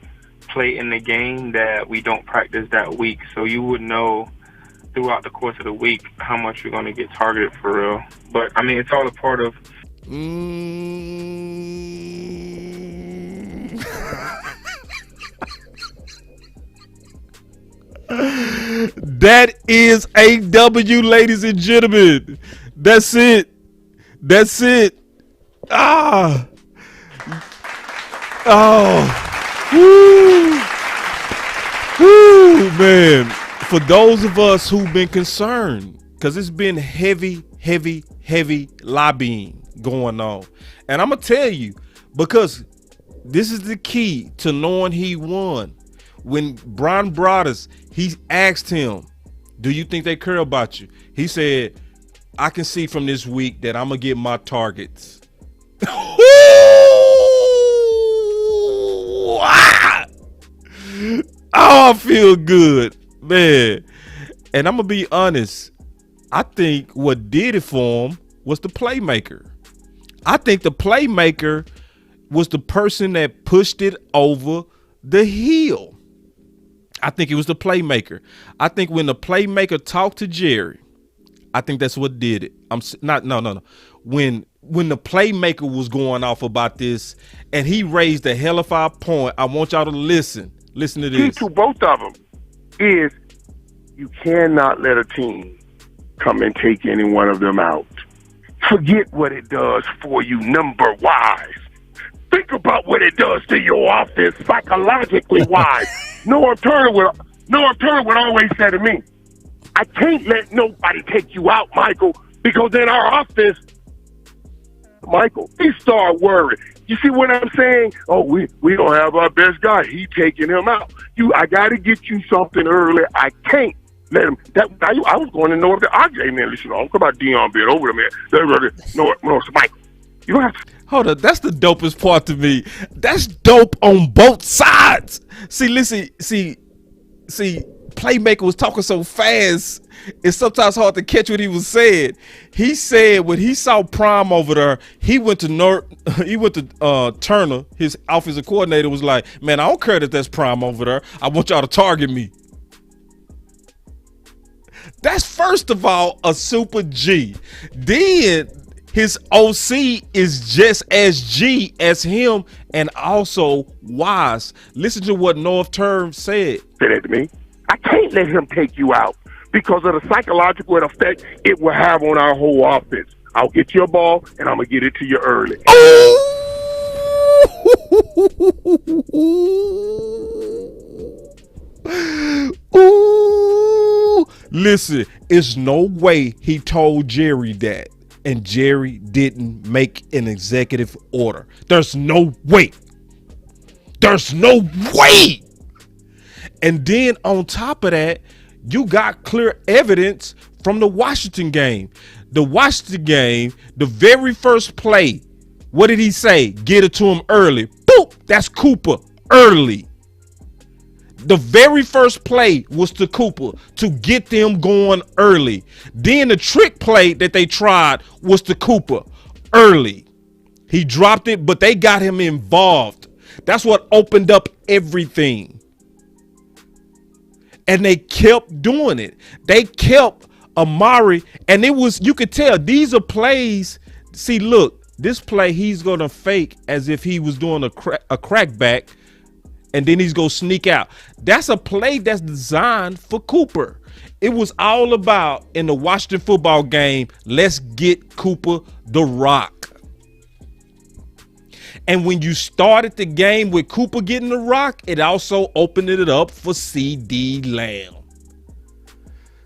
play in the game that we don't practice that week. So you would know throughout the course of the week how much you're going to get targeted for real. But, I mean, it's all a part of... That is a W, ladies and gentlemen. That's it. Oh. Woo, man. For those of us who've been concerned, because it's been heavy lobbying going on. And I'm going to tell you, because this is the key to knowing he won. When Brian Broaddus, he asked him, do you think they care about you? He said, I can see from this week that I'm going to get my targets. Oh, I feel good, man. And I'm going to be honest. I think what did it for him was the playmaker. I think the playmaker was the person that pushed it over the hill. I think it was the playmaker. I think when the playmaker talked to Jerry, I think that's what did it. No. When the playmaker was going off about this and he raised a hell of a point, I want y'all to listen. Listen to this. Key to both of them is you cannot let a team come and take any one of them out. Forget what it does for you number-wise. Think about what it does to your offense psychologically wise. Noah Turner would always say to me, I can't let nobody take you out, Michael, because then our offense, Michael, he start worrying. You see what I'm saying? Oh, we don't have our best guy. He taking him out. I got to get you something early. I can't let him. I was going to know if the RJ, man, listen, I'm about Dion being over there, man. No, Michael. You don't have to. Hold on, that's the dopest part to me. That's dope on both sides. See, listen, Playmaker was talking so fast, it's sometimes hard to catch what he was saying. He said when he saw Prime over there, he went to Turner, his offensive coordinator, was like, man, I don't care that that's Prime over there. I want y'all to target me. That's first of all a super G. Then his OC is just as G as him and also wise. Listen to what North Term said. Say that to me. I can't let him take you out because of the psychological effect it will have on our whole offense. I'll get you a ball, and I'm going to get it to you early. Ooh. Listen, it's no way he told Jerry that. And Jerry didn't make an executive order. There's no way. There's no way. And then on top of that, you got clear evidence from the Washington game. to watch the game, the very first play, what did he say? Get it to him early. Boop! That's Cooper early. The very first play was to Cooper to get them going early. Then the trick play that they tried was to Cooper early. He dropped it, but they got him involved. That's what opened up everything. And they kept doing it. They kept Amari, and it was, you could tell these are plays. See, look, this play he's gonna fake as if he was doing a crackback, and then he's gonna sneak out. That's a play that's designed for Cooper. It was all about, in the Washington football game, let's get Cooper the rock. And when you started the game with Cooper getting the rock, it also opened it up for CD Lamb.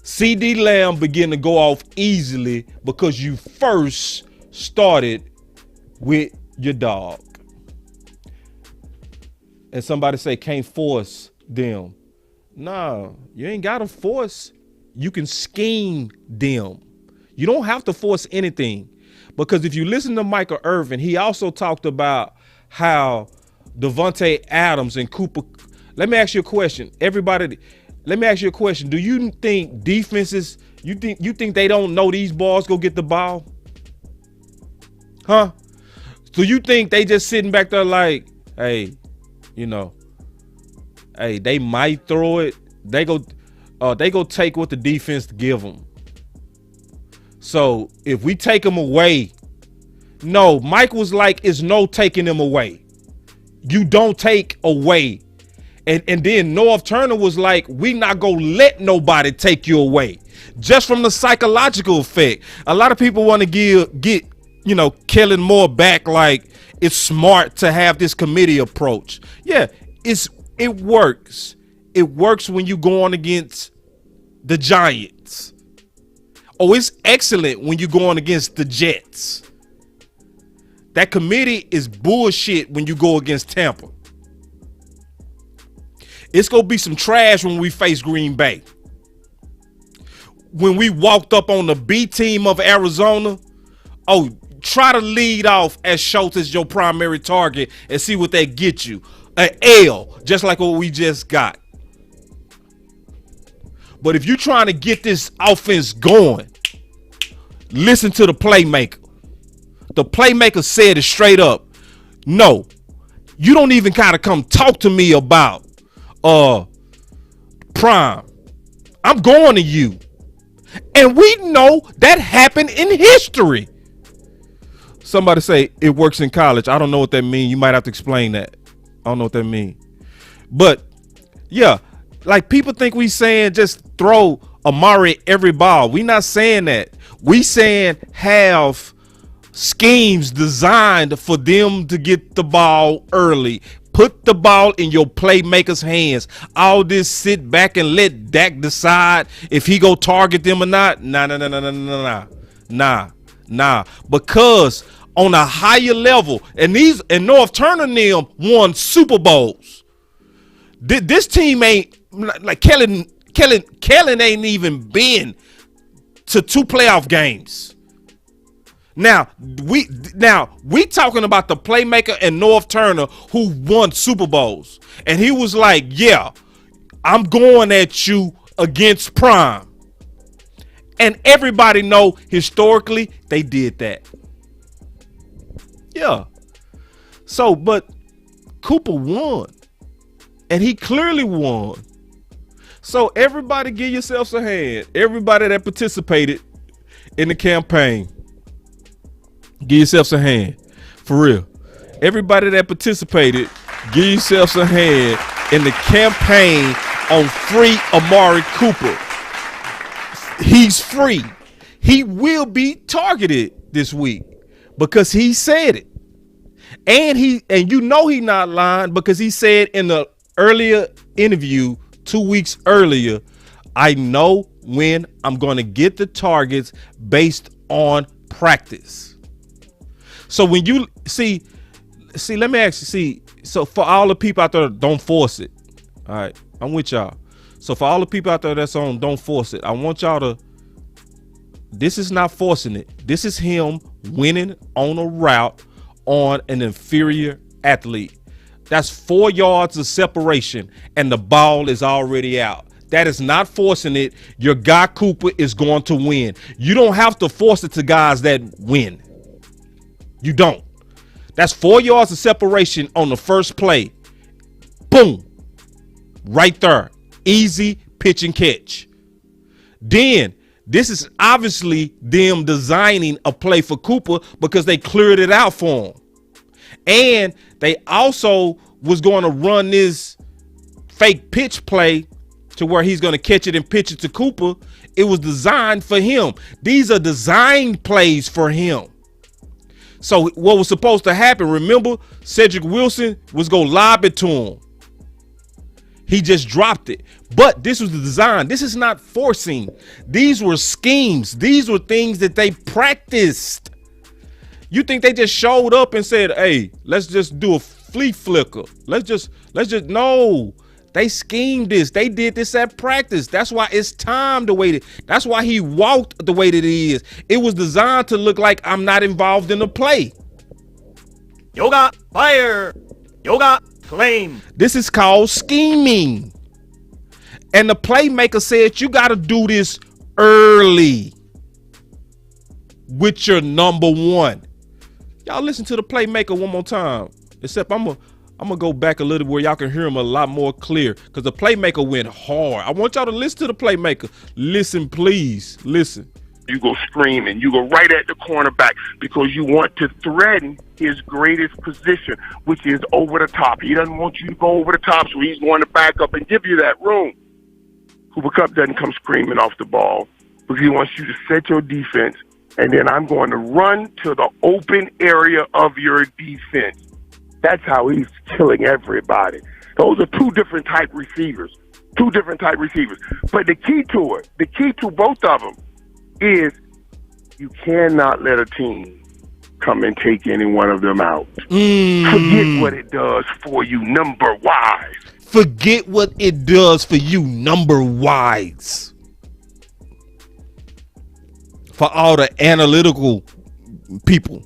CD Lamb began to go off easily because you first started with your dog. And somebody say, can't force them. Nah, you ain't got to force. You can scheme them. You don't have to force anything. Because if you listen to Michael Irvin, he also talked about how Devontae Adams and Cooper. Let me ask you a question. Everybody, let me ask you a question. Do you think defenses, you think they don't know these balls go get the ball? Huh? Do you think they just sitting back there like, hey, hey, they might throw it. They go take what the defense give them. So if we take them away, no, Mike was like, it's no taking them away. You don't take away. And then North Turner was like, we not gonna let nobody take you away. Just from the psychological effect. A lot of people want to get Kellen Moore back, like it's smart to have this committee approach. Yeah, it works. It works when you go on against the Giants. Oh, it's excellent when you go on against the Jets. That committee is bullshit when you go against Tampa. It's going to be some trash when we face Green Bay. When we walked up on the B team of Arizona, oh, try to lead off as Schultz as your primary target and see what they get you. An L, just like what we just got. But if you're trying to get this offense going, listen to the playmaker. The playmaker said it straight up. No, you don't even kind of come talk to me about Prime. I'm going to you. And we know that happened in history. Somebody say it works in college. I don't know what that means. You might have to explain that. I don't know what that means. But yeah, like people think we saying just throw Amari every ball. We not saying that. We saying have schemes designed for them to get the ball early. Put the ball in your playmaker's hands. All this sit back and let Dak decide if he go target them or not. Nah. Because on a higher level, and North Turner and them won Super Bowls. This team ain't like Kellen ain't even been to 2 playoff games. Now we talking about the playmaker and North Turner who won Super Bowls, and he was like, "Yeah, I'm going at you against Prime," and everybody know historically they did that. Yeah. So, but Cooper won, and he clearly won. So everybody, give yourselves a hand. Everybody that participated in the campaign. Give yourselves a hand. For real. Everybody that participated, give yourselves a hand in the campaign on free Amari Cooper. He's free. He will be targeted this week because he said it. And you know he not lying because he said in the earlier interview 2 weeks earlier, I know when I'm going to get the targets based on practice. So when you see, let me ask you, so for all the people out there, don't force it. All right, I'm with y'all. So for all the people out there that's on, don't force it. I want y'all to This is not forcing it. This is him winning on a route on an inferior athlete. That's 4 yards of separation and the ball is already out. That is not forcing it. Your guy Cooper is going to win. You don't have to force it to guys that win. You don't. That's 4 yards of separation on the first play. Boom. Right there. Easy pitch and catch. Then this is obviously them designing a play for Cooper because they cleared it out for him. And they also was going to run this fake pitch play to where he's going to catch it and pitch it to Cooper. It was designed for him. These are design plays for him. So what was supposed to happen, remember, Cedric Wilson was going to lob it to him. He just dropped it. But this was the design. This is not forcing. These were schemes. These were things that they practiced. You think they just showed up and said, hey, let's just do a flea flicker. Let's just no. They schemed this. They did this at practice. That's why it's timed the way that. That's why he walked the way that he is. It was designed to look like I'm not involved in the play. Yoga fire. Yoga claim. This is called scheming. And the playmaker said you got to do this early with your number one. Y'all listen to the playmaker one more time. Except I'm gonna go back a little where y'all can hear him a lot more clear because the playmaker went hard. I want y'all to listen to the playmaker. Listen, please. Listen. You go screaming. You go right at the cornerback because you want to threaten his greatest position, which is over the top. He doesn't want you to go over the top, so he's going to back up and give you that room. Cooper Kupp doesn't come screaming off the ball because he wants you to set your defense, and then I'm going to run to the open area of your defense. That's how he's killing everybody. Those are two different type receivers. But the key to it, the key to both of them is you cannot let a team come and take any one of them out. Forget what it does for you number-wise. Forget what it does for you number-wise. For all the analytical people.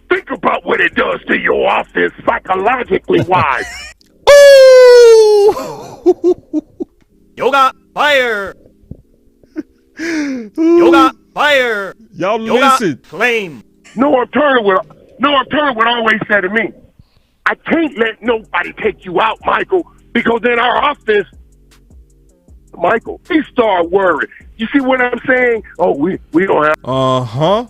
Think about what it does to your offense psychologically wise. Ooh! Yoga fire. Yoga fire. Y'all Yoga listen. claim. Norm Turner would always say to me, I can't let nobody take you out, Michael, because then our offense, Michael, he start worrying. You see what I'm saying? Oh, we don't have. Uh-huh.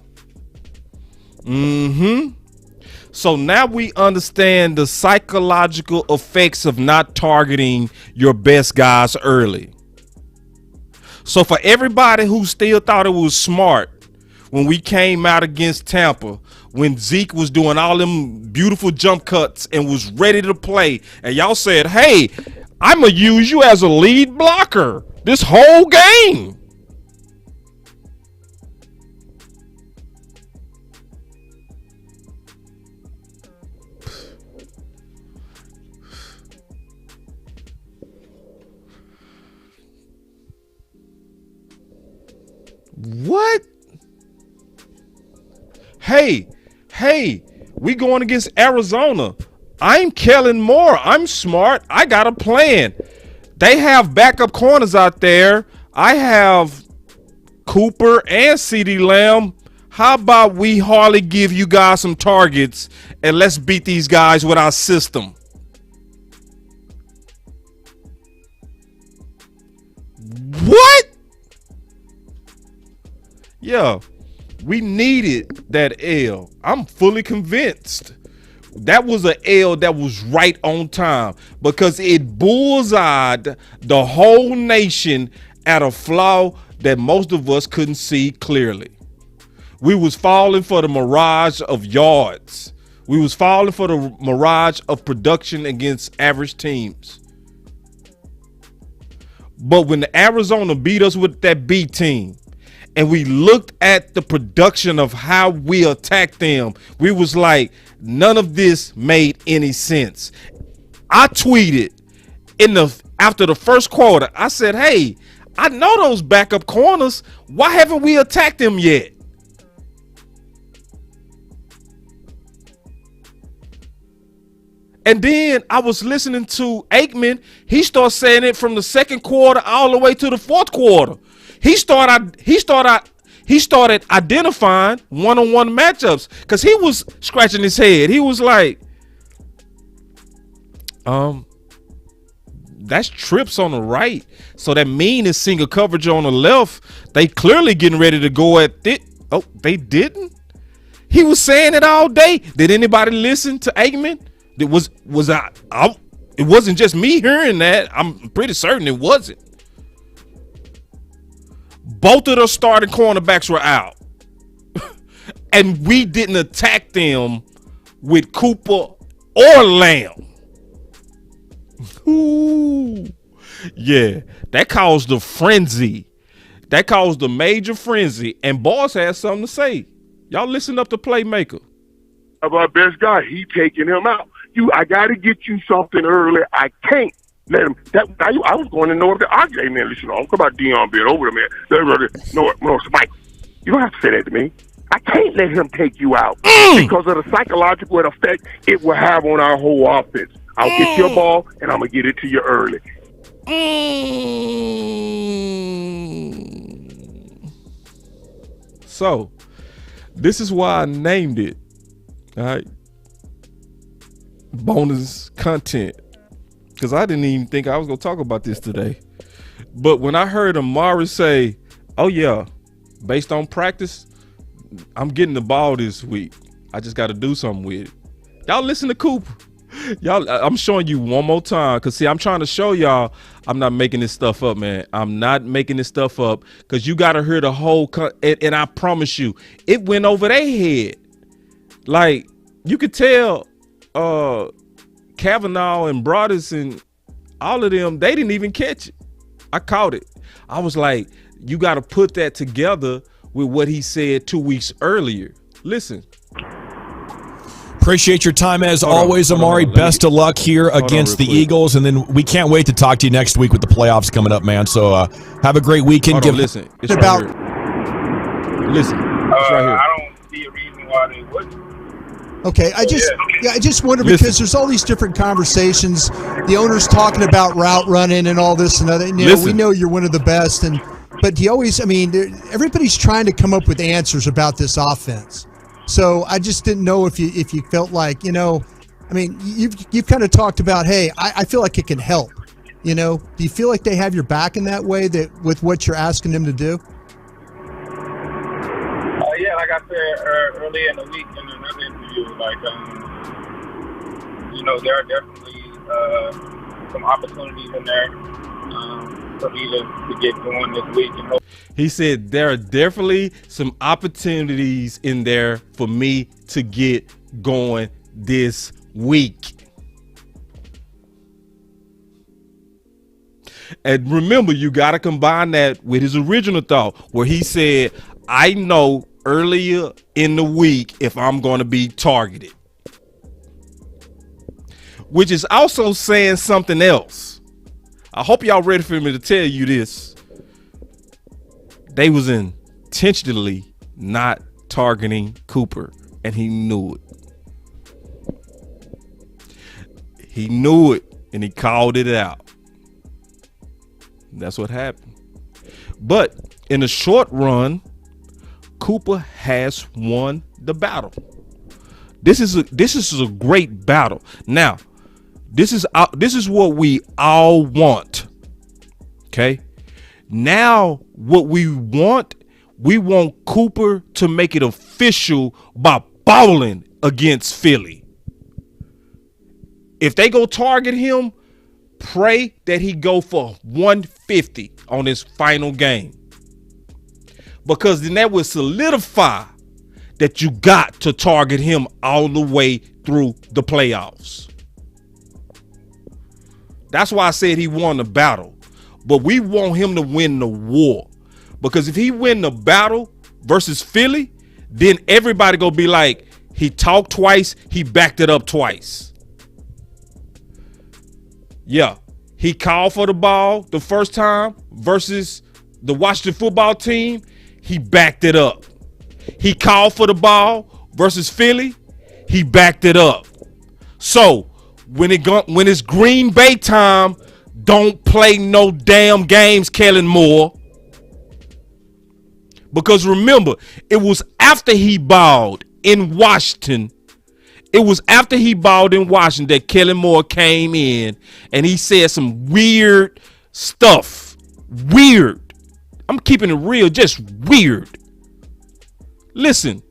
So now we understand the psychological effects of not targeting your best guys early. So for everybody who still thought it was smart when we came out against Tampa, when Zeke was doing all them beautiful jump cuts and was ready to play, and y'all said, hey, I'm going to use you as a lead blocker this whole game. What? Hey, we going against Arizona. I'm Kellen Moore. I'm smart. I got a plan. They have backup corners out there. I have Cooper and CeeDee Lamb. How about we hardly give you guys some targets and let's beat these guys with our system? What? Yeah, we needed that L. I'm fully convinced. That was an L that was right on time because it bullseyed the whole nation at a flaw that most of us couldn't see clearly. We was falling for the mirage of yards. We was falling for the mirage of production against average teams. But when the Arizona beat us with that B team, and we looked at the production of how we attacked them, we was like, none of this made any sense. I tweeted, after the first quarter, I said, hey, I know those backup corners. Why haven't we attacked them yet? And then I was listening to Aikman. He started saying it from the second quarter all the way to the fourth quarter. He started identifying one-on-one matchups because he was scratching his head. He was like, that's trips on the right. So that mean is single coverage on the left. They clearly getting ready to go at it. Oh, they didn't? He was saying it all day. Did anybody listen to Aikman? It it wasn't just me hearing that. I'm pretty certain it wasn't. Both of the starting cornerbacks were out. And we didn't attack them with Cooper or Lamb. Ooh. Yeah, that caused a frenzy. That caused a major frenzy. And Boss has something to say. Y'all listen up to Playmaker. Of our best guy, he taking him out. I got to get you something early. I can't let him. I was going to know if the argument, man, listen, I'm talking about Dion being over there, man. No, Mike, you don't have to say that to me. I can't let him take you out because of the psychological effect it will have on our whole offense. I'll get your ball, and I'm going to get it to you early. So, this is why I named it. All right. Bonus content. Because I didn't even think I was going to talk about this today. But when I heard Amari say, oh, yeah, based on practice, I'm getting the ball this week. I just got to do something with it. Y'all listen to Cooper. Y'all, I'm showing you one more time. Because, see, I'm trying to show y'all I'm not making this stuff up, man. I'm not making this stuff up because you got to hear the whole and I promise you, it went over their head. Like, you could tell Kavanaugh and Broadus and all of them, they didn't even catch it. I caught it. I was like, you got to put that together with what he said 2 weeks earlier. Listen. Appreciate your time as always, Amari. Best of luck here against the Eagles, and then we can't wait to talk to you next week with the playoffs coming up, man. So have a great weekend. Listen, it's right here. Listen, it's right here. I don't see a reason why they wouldn't. Okay, I just wonder because there's all these different conversations. The owner's talking about route running and all this and other. And, we know you're one of the best, but you always, everybody's trying to come up with answers about this offense. So I just didn't know if you felt like, you've kind of talked about, hey, I feel like it can help. Do you feel like they have your back in that way that with what you're asking them to do? Yeah, like I said earlier in the week in another interview, there are definitely some opportunities in there for me to get going this week. He said there are definitely some opportunities in there for me to get going this week. And remember, you got to combine that with his original thought where he said, I know earlier in the week if I'm going to be targeted, which is also saying something else. I hope y'all ready for me to tell you this. They was intentionally not targeting Cooper, and he knew it. He knew it, and he called it out. That's what happened. But in the short run, Cooper has won the battle. This is a great battle. Now, this is what we all want. Okay? Now, what we want Cooper to make it official by balling against Philly. If they go target him, pray that he go for 150 on his final game. Because then that will solidify that you got to target him all the way through the playoffs. That's why I said he won the battle. But we want him to win the war. Because if he win the battle versus Philly, then everybody gonna be like, he talked twice, he backed it up twice. Yeah, he called for the ball the first time versus the Washington football team, he backed it up. He called for the ball versus Philly, he backed it up. So when it's Green Bay time, don't play no damn games, Kellen Moore. Because remember, it was after he balled in Washington. It was after he balled in Washington that Kellen Moore came in and he said some weird stuff. Weird. I'm keeping it real, just weird. Listen.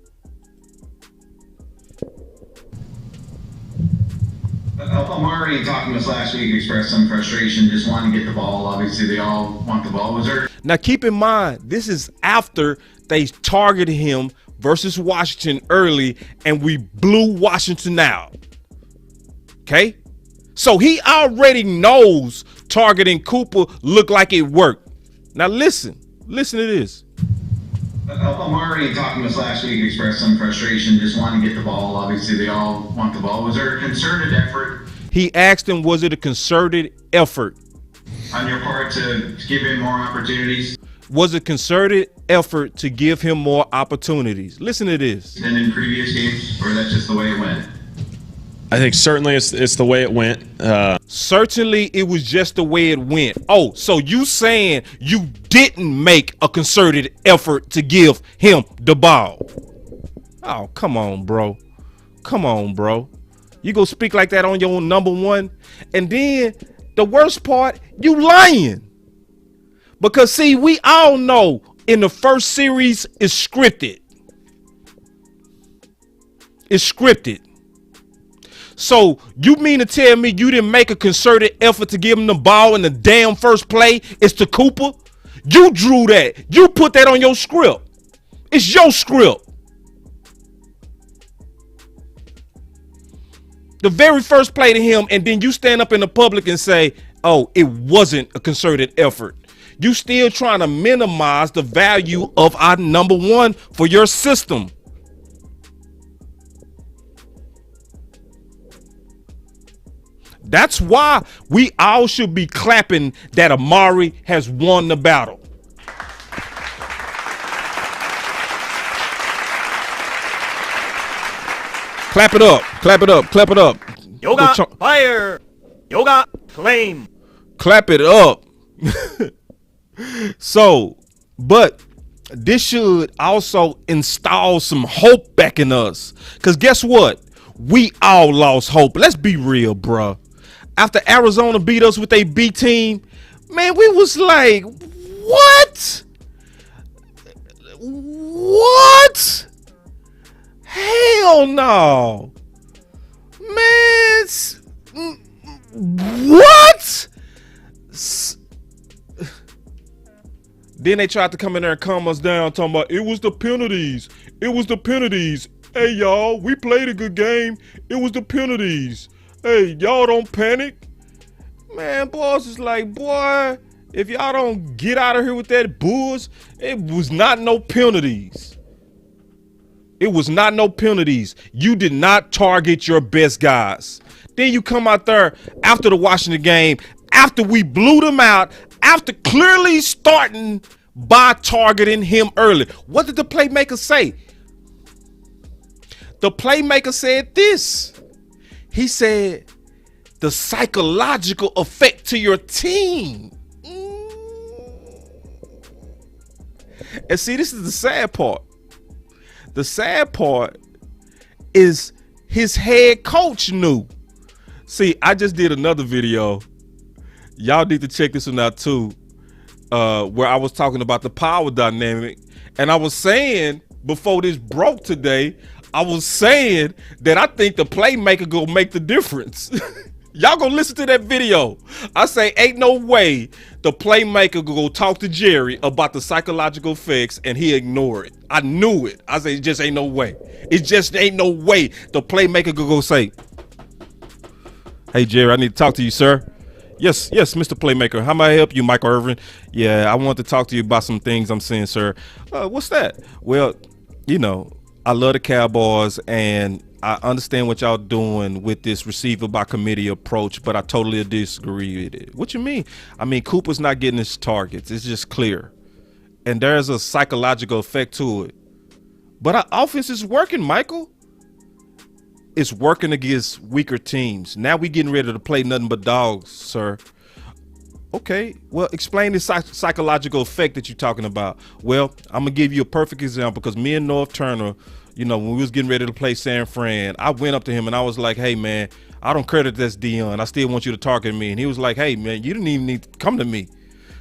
Amari talking to us last week expressed some frustration, just wanting to get the ball. Obviously, they all want the ball. Was there? Now, keep in mind, this is after they targeted him versus Washington early, and we blew Washington out. Okay? So he already knows targeting Cooper looked like it worked. Now, listen to this. Amari talking to us last week expressed some frustration, just wanting to get the ball. Obviously, they all want the ball. Was there a concerted effort? He asked him, was it a concerted effort on your part to give him more opportunities? Was a concerted effort to give him more opportunities. Listen to this. Than in previous games, or that's just the way it went? I think certainly it's the way it went. Certainly it was just the way it went. Oh, so you saying you didn't make a concerted effort to give him the ball? Oh, come on, bro. Come on, bro. You go speak like that on your number one, and then the worst part, you lying. Because see, we all know in the first series it's scripted. It's scripted. So you mean to tell me you didn't make a concerted effort to give him the ball in the damn first play? It's to Cooper. You drew that. You put that on your script. It's your script. The very first play to him, and then you stand up in the public and say, oh, it wasn't a concerted effort. You still trying to minimize the value of our number one for your system. That's why we all should be clapping that Amari has won the battle. Clap it up, clap it up, clap it up. Yoga fire. Yoga flame. Clap it up. So, but this should also install some hope back in us. Because guess what? We all lost hope. Let's be real, bruh. After Arizona beat us with a B team, man, we was like, what? What? Hell no. Man, what? Then they tried to come in there and calm us down, talking about it was the penalties. It was the penalties. Hey, y'all, we played a good game. It was the penalties. Hey, y'all don't panic. Man, boss is like, boy, if y'all don't get out of here with that bulls, it was not no penalties. It was not no penalties. You did not target your best guys. Then you come out there after the Washington game, after we blew them out, after clearly starting by targeting him early. What did the playmaker say? The playmaker said this. He said, the psychological effect to your team. And see, this is the sad part. The sad part is his head coach knew. See, I just did another video. Y'all need to check this one out too, where I was talking about the power dynamic. And I was saying, before this broke today, I was saying that I think the playmaker gonna make the difference. Y'all gonna listen to that video. I say, ain't no way the playmaker gonna go talk to Jerry about the psychological effects and he ignore it. I knew it. I say, it just ain't no way. It just ain't no way the playmaker gonna go say, hey, Jerry, I need to talk to you, sir. Yes, Mr. Playmaker. How may I help you, Michael Irvin? Yeah, I want to talk to you about some things I'm seeing, sir. What's that? Well, you know, I love the Cowboys, and I understand what y'all doing with this receiver by committee approach, but I totally disagree with it. What you mean? I mean, Cooper's not getting his targets. It's just clear. And there's a psychological effect to it. But our offense is working, Michael. It's working against weaker teams. Now we getting ready to play nothing but dogs, sir. Okay, well, explain the psychological effect that you're talking about. Well, I'm gonna give you a perfect example, because me and North Turner, you know, when we was getting ready to play San Fran, I went up to him and I was like, hey man, I don't credit that's Dion. I still want you to target me. And he was like, hey man, you didn't even need to come to me,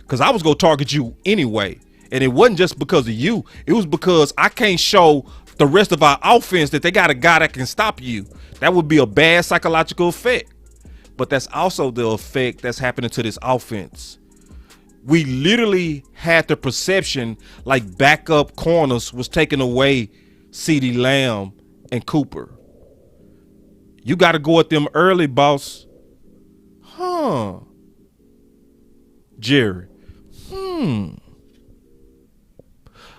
because I was gonna target you anyway. And it wasn't just because of you. It was because I can't show the rest of our offense that they got a guy that can stop you. That would be a bad psychological effect. But that's also the effect that's happening to this offense. We literally had the perception like backup corners was taking away CeeDee Lamb and Cooper. You got to go at them early, boss. Huh. Jerry.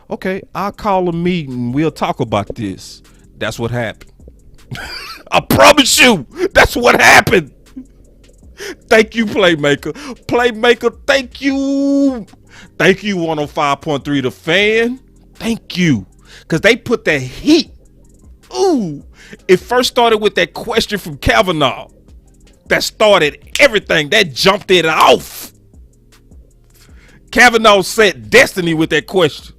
Okay, I'll call a meeting. We'll talk about this. That's what happened. I promise you, that's what happened. Thank you, Playmaker. Playmaker, thank you. Thank you, 105.3 The Fan. Thank you. Because they put that heat. Ooh. It first started with that question from Kavanaugh. That started everything. That jumped it off. Kavanaugh set destiny with that question.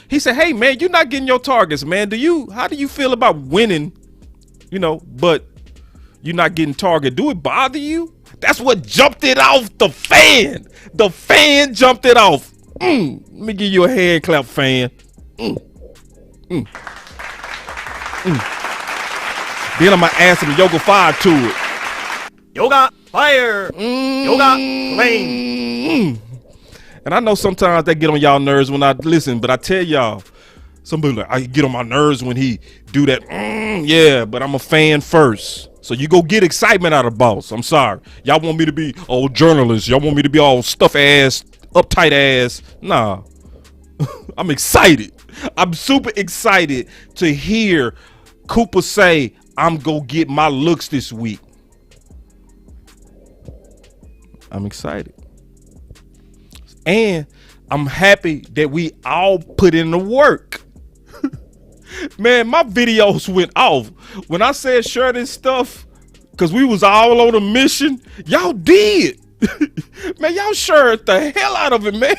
He said, hey, man, you're not getting your targets, man. How do you feel about winning, you know, but you're not getting target? Do it bother you? That's what jumped it off. The Fan. The Fan jumped it off. Let me give you a hand clap, Fan. Then I'm going to add some yoga fire to it. Yoga fire. Yoga flame. And I know sometimes they get on y'all nerves when I listen, but I tell y'all, somebody like, I get on my nerves when he do that. Yeah, but I'm a fan first. So you go get excitement out of Boss. I'm sorry. Y'all want me to be all journalists. Y'all want me to be all stuff ass, uptight ass. Nah. I'm excited. I'm super excited to hear Cooper say, I'm going to get my looks this week. I'm excited. And I'm happy that we all put in the work. Man, my videos went off. When I said share this stuff, because we was all on a mission, y'all did. Man, y'all shared the hell out of it, man.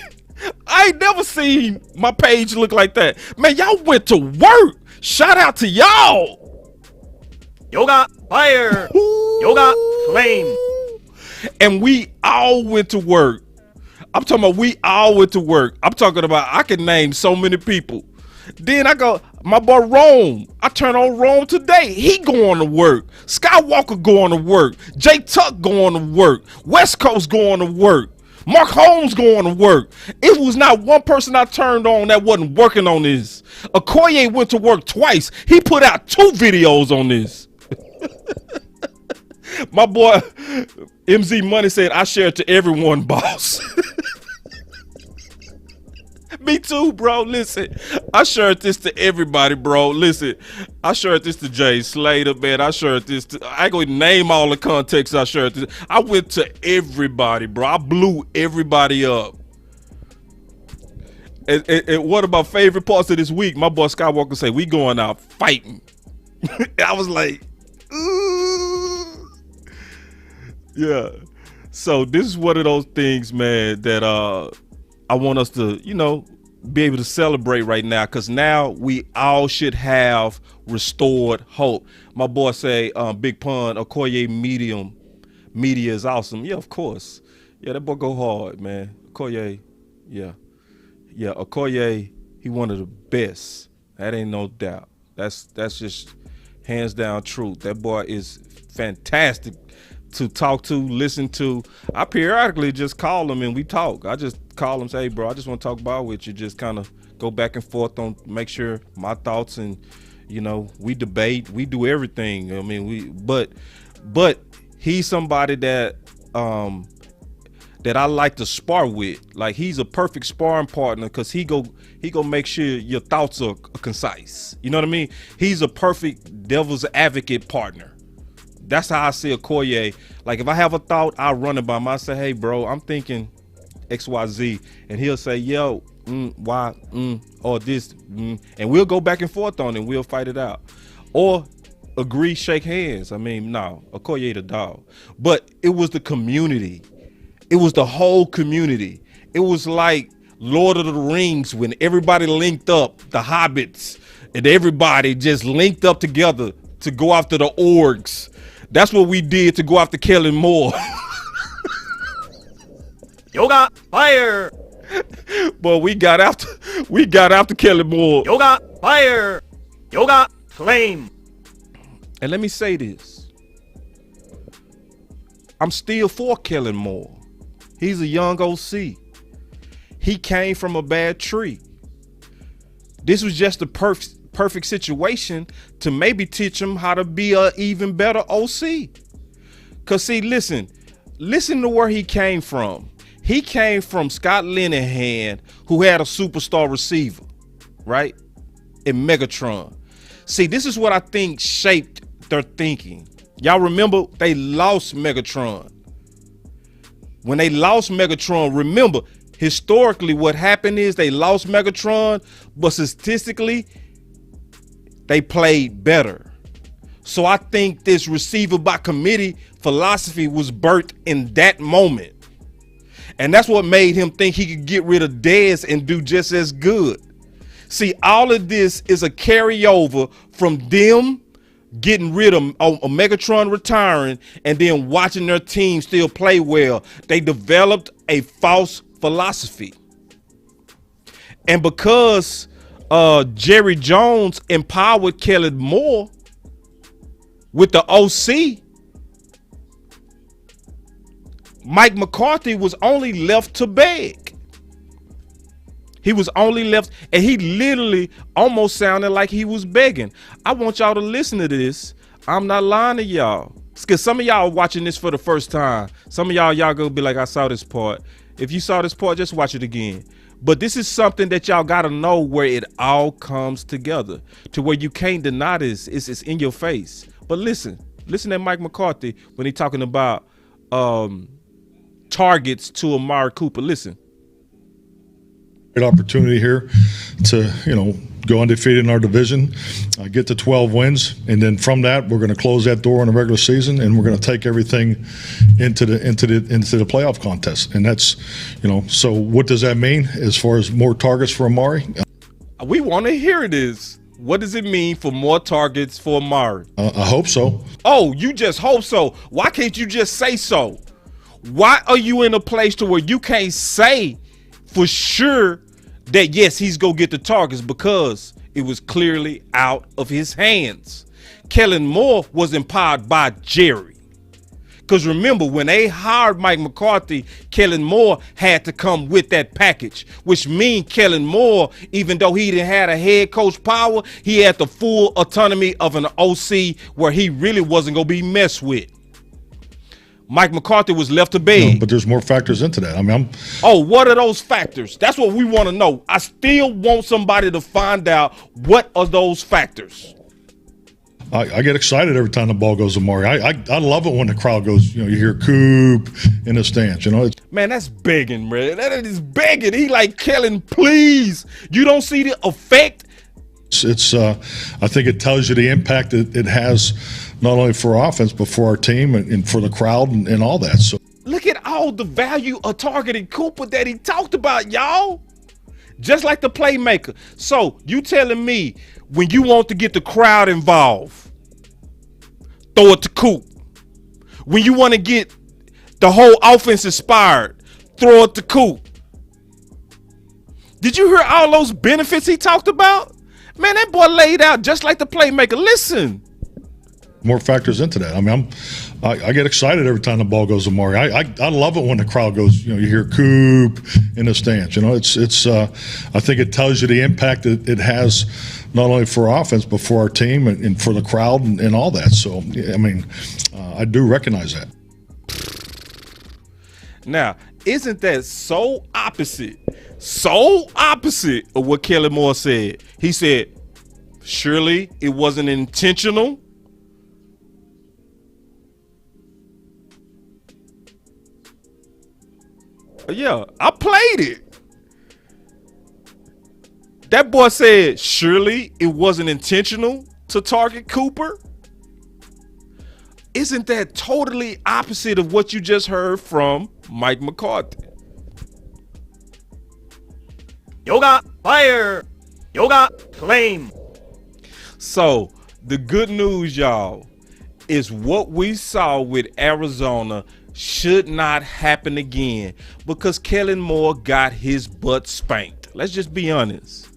I ain't never seen my page look like that. Man, y'all went to work. Shout out to y'all. Yoga fire. Yoga flame. And we all went to work. I'm talking about we all went to work. I'm talking about I can name so many people. Then I go, my boy Rome. I turn on Rome today. He going to work. Skywalker going to work. Jay Tuck going to work. West Coast going to work. Mark Holmes going to work. It was not one person I turned on that wasn't working on this. Okoye went to work twice. He put out 2 videos on this. My boy MZ Money said, I share it to everyone, boss. Me too, bro. Listen, I shared this to everybody, bro. Listen, I shared this to Jay Slater, man. I shared this to, I ain't gonna name all the contexts I shared this. I went to everybody, bro. I blew everybody up. And one of my favorite parts of this week, my boy Skywalker said, we going out fighting. I was like, ooh. Yeah. So this is one of those things, man, that I want us to, you know, be able to celebrate right now, because now we all should have restored hope. My boy say, Big Pun, Okoye media is awesome. Yeah, of course. Yeah, that boy go hard, man. Okoye, yeah. Yeah, Okoye, he one of the best. That ain't no doubt. That's just hands down truth. That boy is fantastic to talk to, listen to. I periodically just call him and we talk. I just call him, say, hey, bro, I just want to talk ball with you. Just kind of go back and forth on, make sure my thoughts, and you know, we debate, we do everything. I mean, but he's somebody that that I like to spar with. Like, he's a perfect sparring partner because he go make sure your thoughts are concise. You know what I mean? He's a perfect devil's advocate partner. That's how I see Okoye. Like, if I have a thought, I'll run it by him. I say, hey, bro, I'm thinking XYZ. And he'll say, yo, why, or this, and we'll go back and forth on it, and we'll fight it out. Or agree, shake hands. I mean, no, Okoye the dog. But it was the community. It was the whole community. It was like Lord of the Rings when everybody linked up, the hobbits, and everybody just linked up together to go after the orcs. That's what we did to go after Kellen Moore. Yoga fire. But we got after Kellen Moore. Yoga fire. Yoga flame. And let me say this. I'm still for Kellen Moore. He's a young OC. He came from a bad tree. This was just a perfect situation to maybe teach him how to be an even better OC. Cause see, listen to where he came from. He came from Scott Linehan, who had a superstar receiver, right? In Megatron. See, this is what I think shaped their thinking. Y'all remember they lost Megatron. When they lost Megatron, remember, historically what happened is they lost Megatron, but statistically, they played better. So I think this receiver by committee philosophy was birthed in that moment. And that's what made him think he could get rid of Dez and do just as good. See, all of this is a carryover from them getting rid of Megatron retiring and then watching their team still play well. They developed a false philosophy. And because Jerry Jones empowered Kellen Moore with the OC, Mike McCarthy was only left to beg. He was only left, and he literally almost sounded like he was begging. I want y'all to listen to this. I'm not lying to y'all. Because some of y'all are watching this for the first time. Some of y'all gonna be like, I saw this part. If you saw this part, just watch it again. But this is something that y'all gotta know where it all comes together to where you can't deny this. It's in your face. But listen to Mike McCarthy when he talking about targets to Amari Cooper. Listen. Great opportunity here to, go undefeated in our division, get to 12 wins, and then from that we're going to close that door in the regular season, and we're going to take everything into the playoff contest. And that's, so what does that mean as far as more targets for Amari? We want to hear this. What does it mean for more targets for Amari? I hope so. Oh, you just hope so. Why can't you just say so? Why are you in a place to where you can't say for sure that yes, he's gonna get the targets? Because it was clearly out of his hands. Kellen Moore was empowered by Jerry. Because remember, when they hired Mike McCarthy, Kellen Moore had to come with that package, which means Kellen Moore, even though he didn't have a head coach power, he had the full autonomy of an OC where he really wasn't gonna be messed with. Mike McCarthy was left to beg. But there's more factors into that. What are those factors? That's what we want to know. I still want somebody to find out what are those factors. I get excited every time the ball goes to Amari. I love it when the crowd goes, you hear Coop in the stands, Man, that's begging, man. That is begging. He like, Kellen, please. You don't see the effect? I think it tells you the impact it has not only for offense, but for our team and for the crowd and all that. So look at all the value of targeting Cooper that he talked about, y'all. Just like the playmaker. So you telling me when you want to get the crowd involved, throw it to Coop. When you want to get the whole offense inspired, throw it to Coop. Did you hear all those benefits he talked about? Man, that boy laid out just like the playmaker. Listen. More factors into that. I get excited every time the ball goes to Amari. I love it when the crowd goes, you hear Coop in the stands. I think it tells you the impact it has not only for offense, but for our team and for the crowd and all that. So, I do recognize that. Now, Isn't that so opposite of what Kellen Moore said? He said, surely it wasn't intentional. Yeah, I played it. That boy said, surely it wasn't intentional to target Cooper. Isn't that totally opposite of what you just heard from Mike McCarthy? Yoga fire. Yoga flame. So the good news, y'all, is what we saw with Arizona should not happen again because Kellen Moore got his butt spanked. Let's just be honest.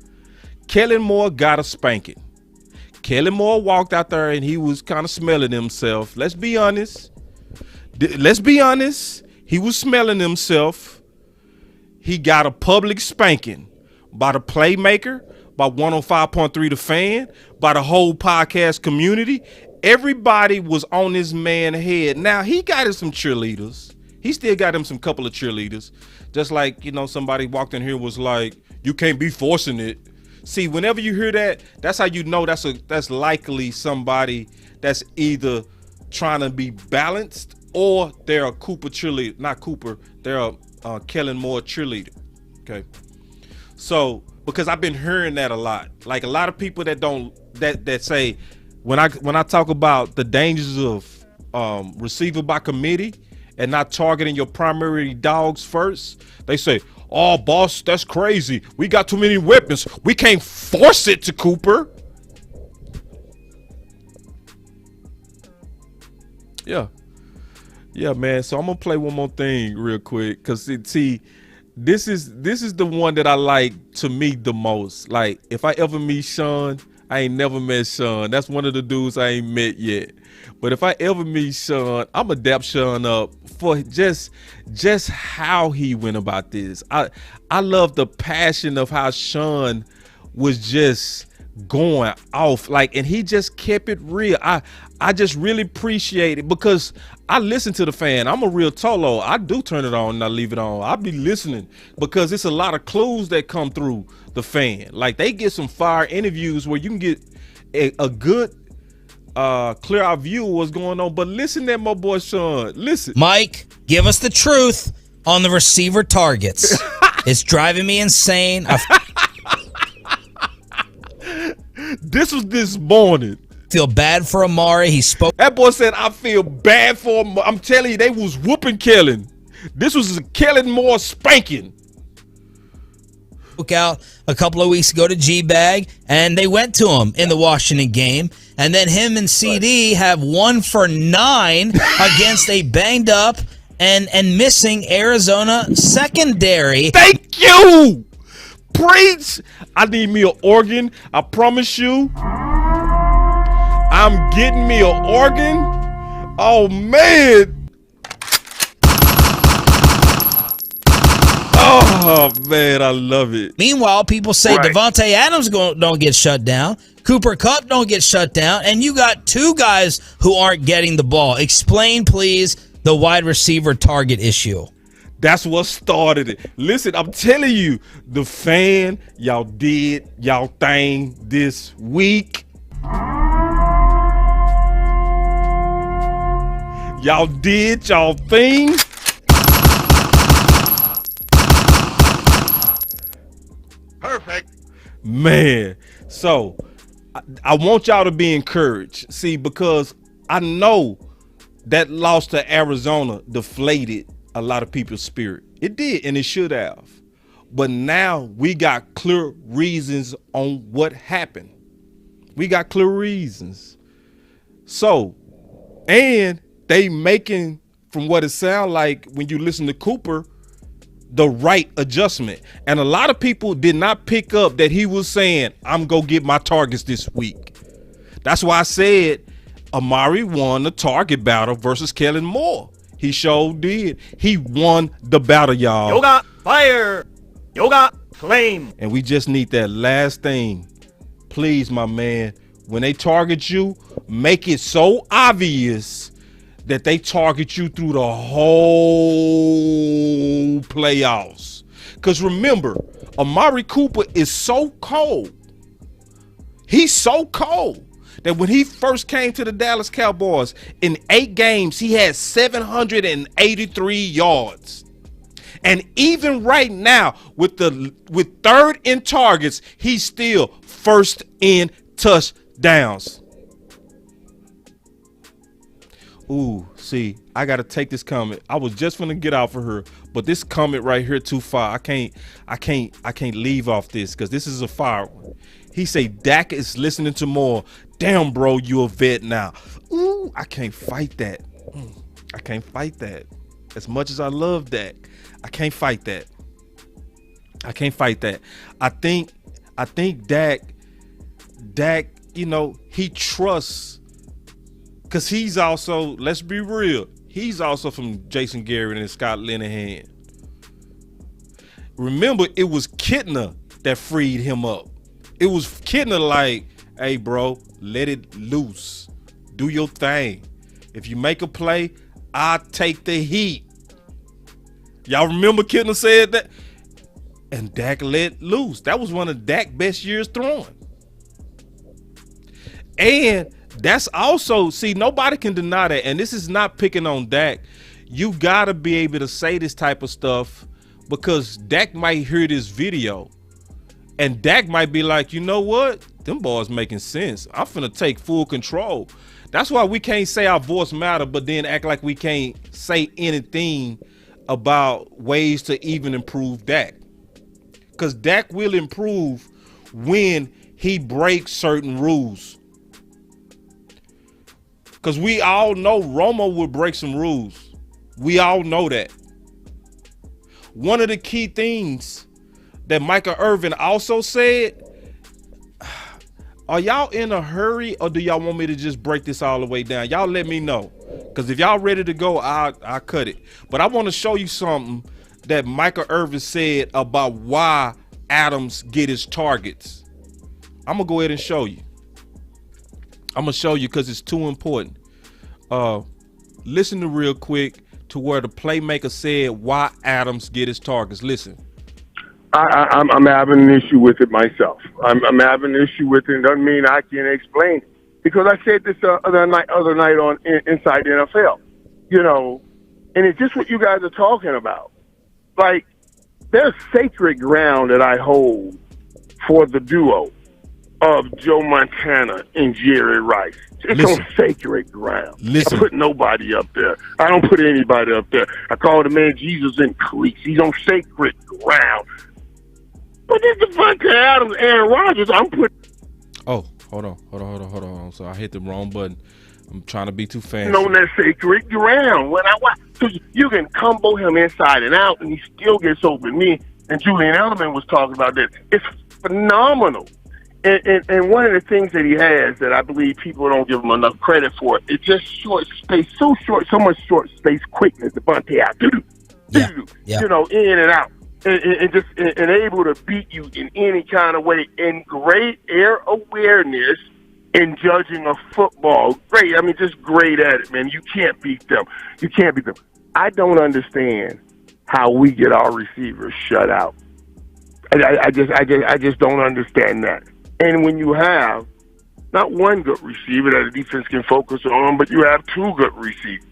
Kellen Moore got a spanking. Kellen Moore walked out there and he was kind of smelling himself. Let's be honest. He was smelling himself. He got a public spanking by the playmaker, by 105.3 The Fan, by the whole podcast community. Everybody was on this man's head. Now, he got him some cheerleaders. He still got him some couple of cheerleaders. Just like, somebody walked in here and was like, you can't be forcing it. See, whenever you hear that, that's how you know that's likely somebody that's either trying to be balanced or they're a Cooper cheerleader. Not Cooper, they're a Kellen Moore cheerleader. Okay. So, because I've been hearing that a lot. Like a lot of people that say, when I talk about the dangers of receiver by committee and not targeting your primary dogs first, they say, oh, boss, that's crazy. We got too many weapons. We can't force it to Cooper. Yeah. Yeah, man. So I'm going to play one more thing real quick. Because, see, this is the one that I like to meet the most. Like, if I ever meet Shan, I ain't never met Shan. That's one of the dudes I ain't met yet. But if I ever meet Shan, I'm going to dap Shan up for just how he went about this. I love the passion of how Shan was just going off, and he just kept it real. I just really appreciate it because I listen to the fan. I'm a real Tolo. I do turn it on and I leave it on. I be listening because it's a lot of clues that come through the fan. Like they get some fire interviews where you can get a good clear out view of what's going on. But listen to my boy Shan. Listen. Mike, give us the truth on the receiver targets. It's driving me insane. This was this morning. Feel bad for Amari. He spoke. That boy said, I feel bad for him. I'm telling you, they was whooping Kellen. This was a Kellen Moore spanking. Out a couple of weeks ago to GBag, and they went to him in the Washington game. And then him and CD have 1 for 9 against a banged up and missing Arizona secondary. Thank you. Preach. I need me an organ. I promise you. I'm getting me an organ. Oh, man. Oh, man, I love it. Meanwhile, people say Devontae Adams don't get shut down. Cooper Kupp don't get shut down. And you got 2 guys who aren't getting the ball. Explain, please, the wide receiver target issue. That's what started it. Listen, I'm telling you, the fan, y'all did y'all thing this week. Y'all did y'all thing. Perfect. Man, so I want y'all to be encouraged. See, because I know that loss to Arizona deflated a lot of people's spirit. It did, and it should have. But now we got clear reasons on what happened. We got clear reasons. So, and they making, from what it sounds like when you listen to Cooper, the right adjustment. And a lot of people did not pick up that he was saying, I'm going to get my targets this week. That's why I said Amari won the target battle versus Kellen Moore. He sure did. He won the battle, y'all. Yoga fire. Yoga flame. And we just need that last thing. Please, my man, when they target you, make it so obvious that they target you through the whole playoffs. Because remember, Amari Cooper is so cold. He's so cold that when he first came to the Dallas Cowboys, in 8 games, he had 783 yards. And even right now, with third in targets, he's still first in touchdowns. Ooh, see, I gotta take this comment. I was just gonna get out for her, but this comment right here too far. I can't leave off this because this is a fire one. He say Dak is listening to more. Damn, bro, you a vet now. Ooh, I can't fight that. I can't fight that. As much as I love Dak, I can't fight that. I can't fight that. I think Dak, you know, he trusts, because he's also, let's be real, he's also from Jason Garrett and Scott Linehan. Remember, it was Kittner that freed him up. It was Kittner like, hey, bro, let it loose. Do your thing. If you make a play, I'll take the heat. Y'all remember Kittner said that? And Dak let loose. That was one of Dak's best years throwing. And that's also, see, nobody can deny that. And this is not picking on Dak. You got to be able to say this type of stuff because Dak might hear this video. And Dak might be like, you know what? Them boys making sense. I'm finna take full control. That's why we can't say our voice matter, but then act like we can't say anything about ways to even improve Dak. Because Dak will improve when he breaks certain rules. Because we all know Romo will break some rules. We all know that. One of the key things that Michael Irvin also said, are y'all in a hurry or do y'all want me to just break this all the way down? Y'all let me know. Because if y'all ready to go, I'll cut it. But I want to show you something that Michael Irvin said about why Adams get his targets. I'm going to go ahead and show you. I'm going to show you because it's too important. Listen to real quick to where the playmaker said why Adams get his targets. Listen. I'm having an issue with it myself. I'm having an issue with it. Doesn't mean I can explain it. Because I said this other night on Inside the NFL, you know, and it's just what you guys are talking about. Like, there's sacred ground that I hold for the duo of Joe Montana and Jerry Rice. It's on sacred ground. I put nobody up there. I don't put anybody up there. I call the man Jesus in cleats. He's on sacred ground. But this Devontae Adams, Aaron Rodgers, I'm putting. Oh, hold on. So I hit the wrong button. I'm trying to be too fancy. On that sacred ground. When I watch, so you can combo him inside and out, and he still gets open. Me and Julian Edelman was talking about this. It's phenomenal. And one of the things that he has that I believe people don't give him enough credit for, it's just short space, so much short space quickness. Devontae out, you know, in and out. And just able to beat you in any kind of way, and great air awareness in judging a football. Great, I mean, just great at it, man. You can't beat them. I don't understand how we get our receivers shut out. I just don't understand that. And when you have not one good receiver that the defense can focus on, but you have two good receivers,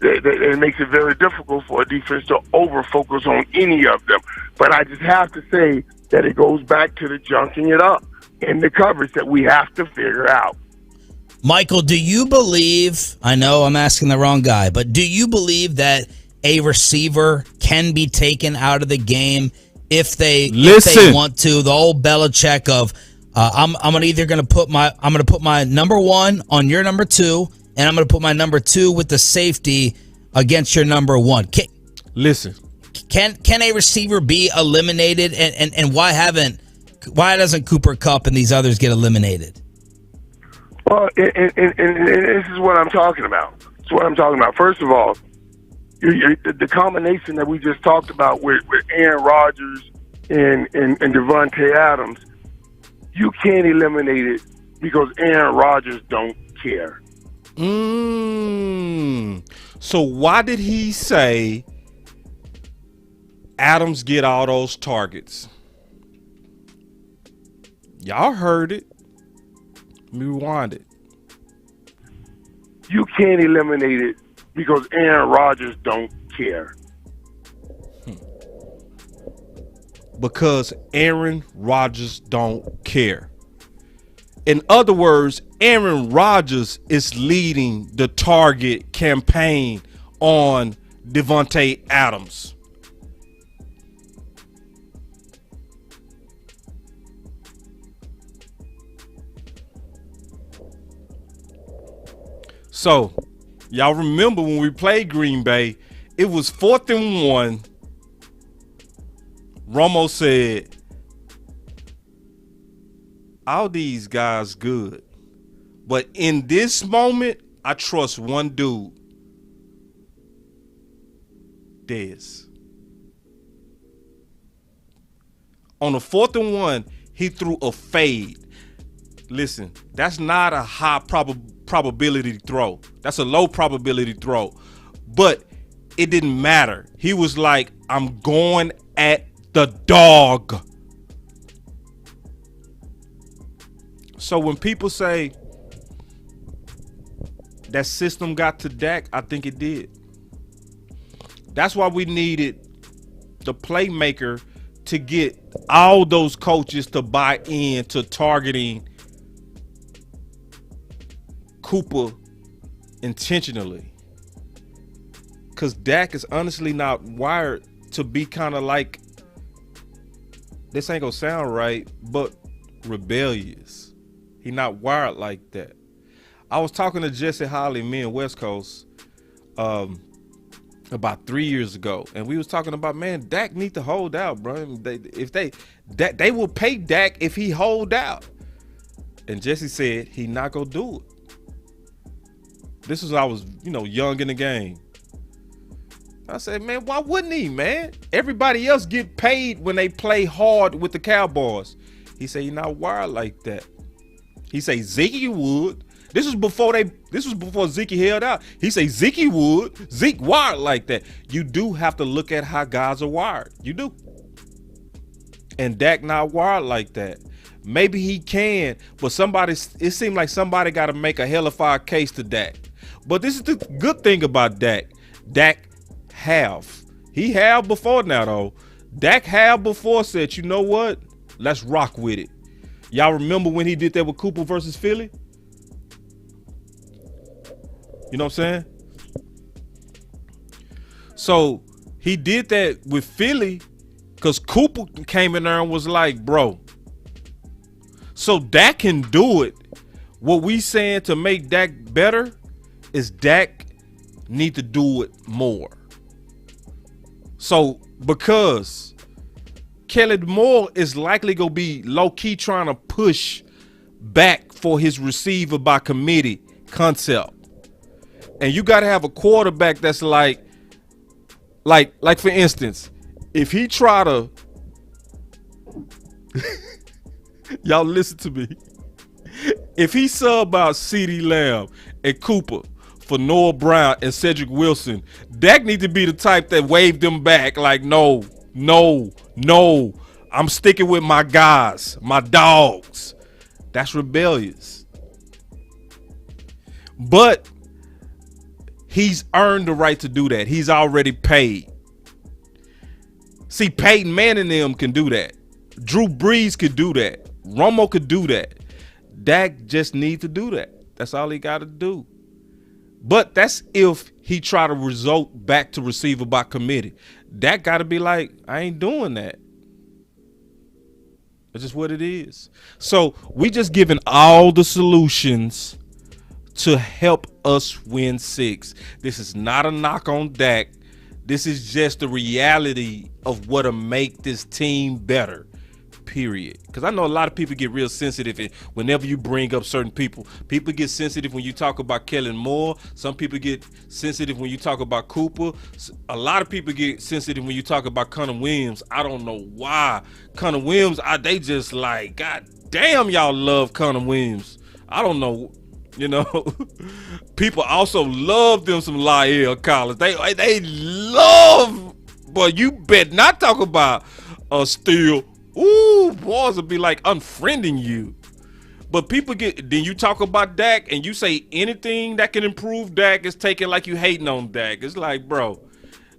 it makes it very difficult for a defense to over-focus on any of them. But I just have to say that it goes back to the junking it up and the coverage that we have to figure out. Michael, do you believe, I know I'm asking the wrong guy, but do you believe that a receiver can be taken out of the game if they want to? The old Belichick of I'm gonna put my number one on your number two, and I'm going to put my number two with the safety against your number one. Can a receiver be eliminated, and why doesn't Cooper Kupp and these others get eliminated? Well, and this is what I'm talking about. First of all, the combination that we just talked about with Aaron Rodgers and Devontae Adams, you can't eliminate it because Aaron Rodgers don't care. So why did he say Adams get all those targets? Y'all heard it. Let me rewind it. You can't eliminate it because Aaron Rodgers don't care. Because Aaron Rodgers don't care. In other words, Aaron Rodgers is leading the target campaign on Devontae Adams. So, y'all remember when we played Green Bay, it was 4th and 1. Romo said, all these guys good, but in this moment, I trust one dude, Dez. On the 4th and 1, he threw a fade. Listen, that's not a high probability throw. That's a low probability throw. But it didn't matter. He was like, I'm going at the dog. So when people say that system got to Dak, I think it did. That's why we needed the playmaker to get all those coaches to buy in to targeting Cooper intentionally. Because Dak is honestly not wired to be kind of like, this ain't gonna sound right, but rebellious. He not wired like that. I was talking to Jesse Holly, me and West Coast, about 3 years ago, and we was talking about, man, Dak need to hold out, bro. They will pay Dak if he hold out. And Jesse said he not gonna do it. This was I was, young in the game. I said, man, why wouldn't he, man? Everybody else get paid when they play hard with the Cowboys. He said he not wired like that. He say Zeke would. This was before Zeke held out. He say Zeke would. Zeke wired like that. You do have to look at how guys are wired. You do. And Dak not wired like that. Maybe he can, but it seemed like somebody got to make a hellified case to Dak. But this is the good thing about Dak. Dak he have before now though. Dak have before said, you know what? Let's rock with it. Y'all remember when he did that with Cooper versus Philly? You know what I'm saying? So he did that with Philly because Cooper came in there and was like, bro. So Dak can do it. What we saying to make Dak better is Dak need to do it more. So because Kellen Moore is likely going to be low-key trying to push back for his receiver by committee concept. And you got to have a quarterback that's like for instance, if he try to y'all listen to me. If he sub out CeeDee Lamb and Cooper for Noah Brown and Cedric Wilson, Dak need to be the type that waved them back like, no, I'm sticking with my guys, my dogs. That's rebellious. But he's earned the right to do that. He's already paid. See, Peyton Manning and them can do that. Drew Brees could do that. Romo could do that. Dak just need to do that. That's all he got to do. But that's if he try to result back to receiver by committee. Dak got to be like, I ain't doing that. That's just what it is. So we just giving all the solutions to help us win 6. This is not a knock on Dak. This is just the reality of what'll make this team better. Period. Because I know a lot of people get real sensitive whenever you bring up certain people. People get sensitive when you talk about Kellen Moore. Some people get sensitive when you talk about Cooper. A lot of people get sensitive when you talk about Connor Williams. I don't know why. Connor Williams, they just like, God damn, y'all love Connor Williams. I don't know. You know, people also love them some Lyle Collins. They love, but you bet not talk about Steele. Ooh, boys will be like unfriending you. But people then you talk about Dak and you say anything that can improve Dak is taken like you hating on Dak. It's like, bro,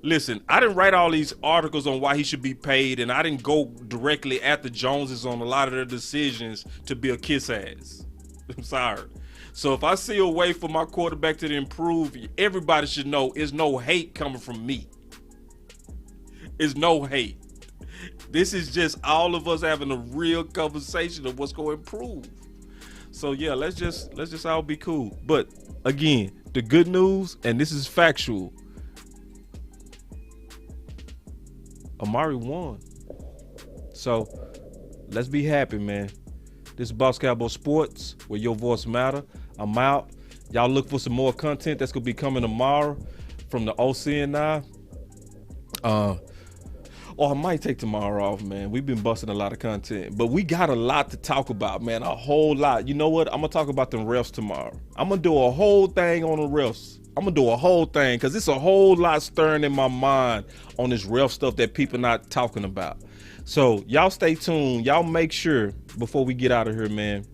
listen, I didn't write all these articles on why he should be paid, and I didn't go directly at the Joneses on a lot of their decisions to be a kiss ass. I'm sorry. So if I see a way for my quarterback to improve, everybody should know it's no hate coming from me. It's no hate. This is just all of us having a real conversation of what's going to improve. So yeah, let's just all be cool. But again, the good news, and this is factual, Amari won. So let's be happy, man. This is Boss Cowboy Sports, where your voice matter. I'm out. Y'all look for some more content that's gonna be coming tomorrow from the OC and I. Or I might take tomorrow off, man. We've been busting a lot of content, but we got a lot to talk about, man. A whole lot. You know what? I'm gonna talk about the refs tomorrow. I'm gonna do a whole thing on the refs. I'm gonna do a whole thing because it's a whole lot stirring in my mind on this ref stuff that people not talking about. So y'all stay tuned. Y'all make sure before we get out of here, man,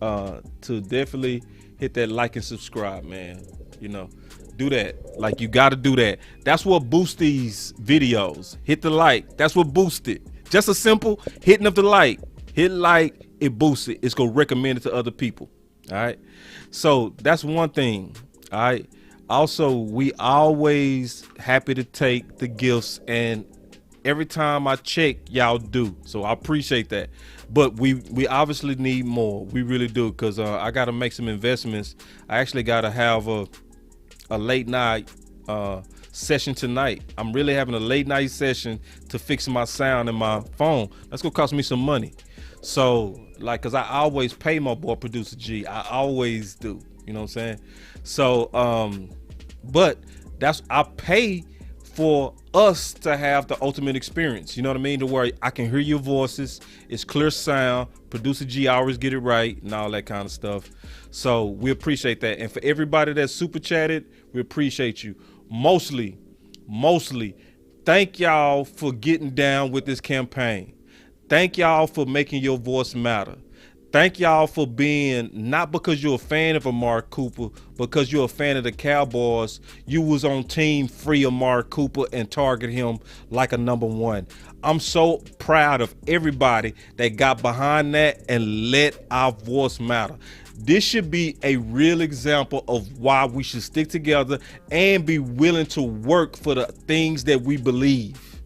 to definitely hit that like and subscribe, man. You know, do that. Like, you got to do that. That's what boosts these videos. Hit the like. That's what boosts it. Just a simple hitting of the like. Hit like, it boosts it. It's going to recommend it to other people. All right. So that's one thing. All right. Also, we always happy to take the gifts, and every time I check, y'all do. So I appreciate that. But we obviously need more. We really do, because I got to make some investments. I actually got to have a late night session tonight. I'm really having a late night session to fix my sound in my phone. That's gonna cost me some money. So, like, cause I always pay my boy Producer G. I always do. You know what I'm saying? So, but I pay for us to have the ultimate experience. You know what I mean? To where I can hear your voices. It's clear sound. Producer G always get it right and all that kind of stuff. So we appreciate that. And for everybody that super chatted, we appreciate you. Mostly, thank y'all for getting down with this campaign. Thank y'all for making your voice matter. Thank y'all for being, not because you're a fan of Amari Cooper, because you're a fan of the Cowboys. You was on team free Amari Cooper and target him like a number one. I'm so proud of everybody that got behind that and let our voice matter. This should be a real example of why we should stick together and be willing to work for the things that we believe,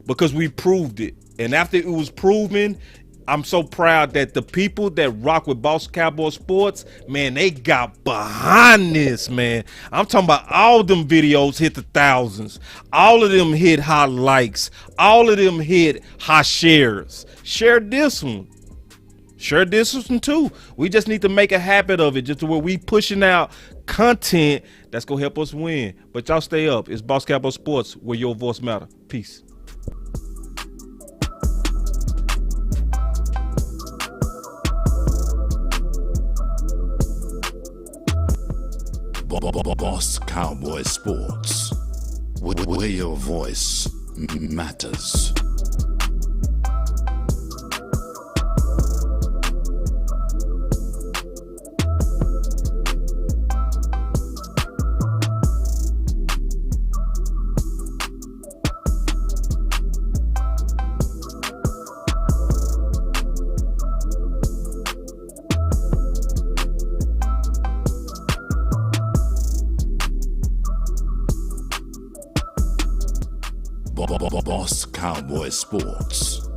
because we proved it. And after it was proven, I'm so proud that the people that rock with Boss Cowboy Sports, man, they got behind this, man. I'm talking about all them videos hit the thousands. All of them hit high likes. All of them hit high shares. Share this one. Share this one too. We just need to make a habit of it, just to where we pushing out content that's going to help us win. But y'all stay up. It's Boss Cowboy Sports, where your voice matter. Peace. Boss Cowboy Sports, where your voice matters. Boss Cowboy Sports.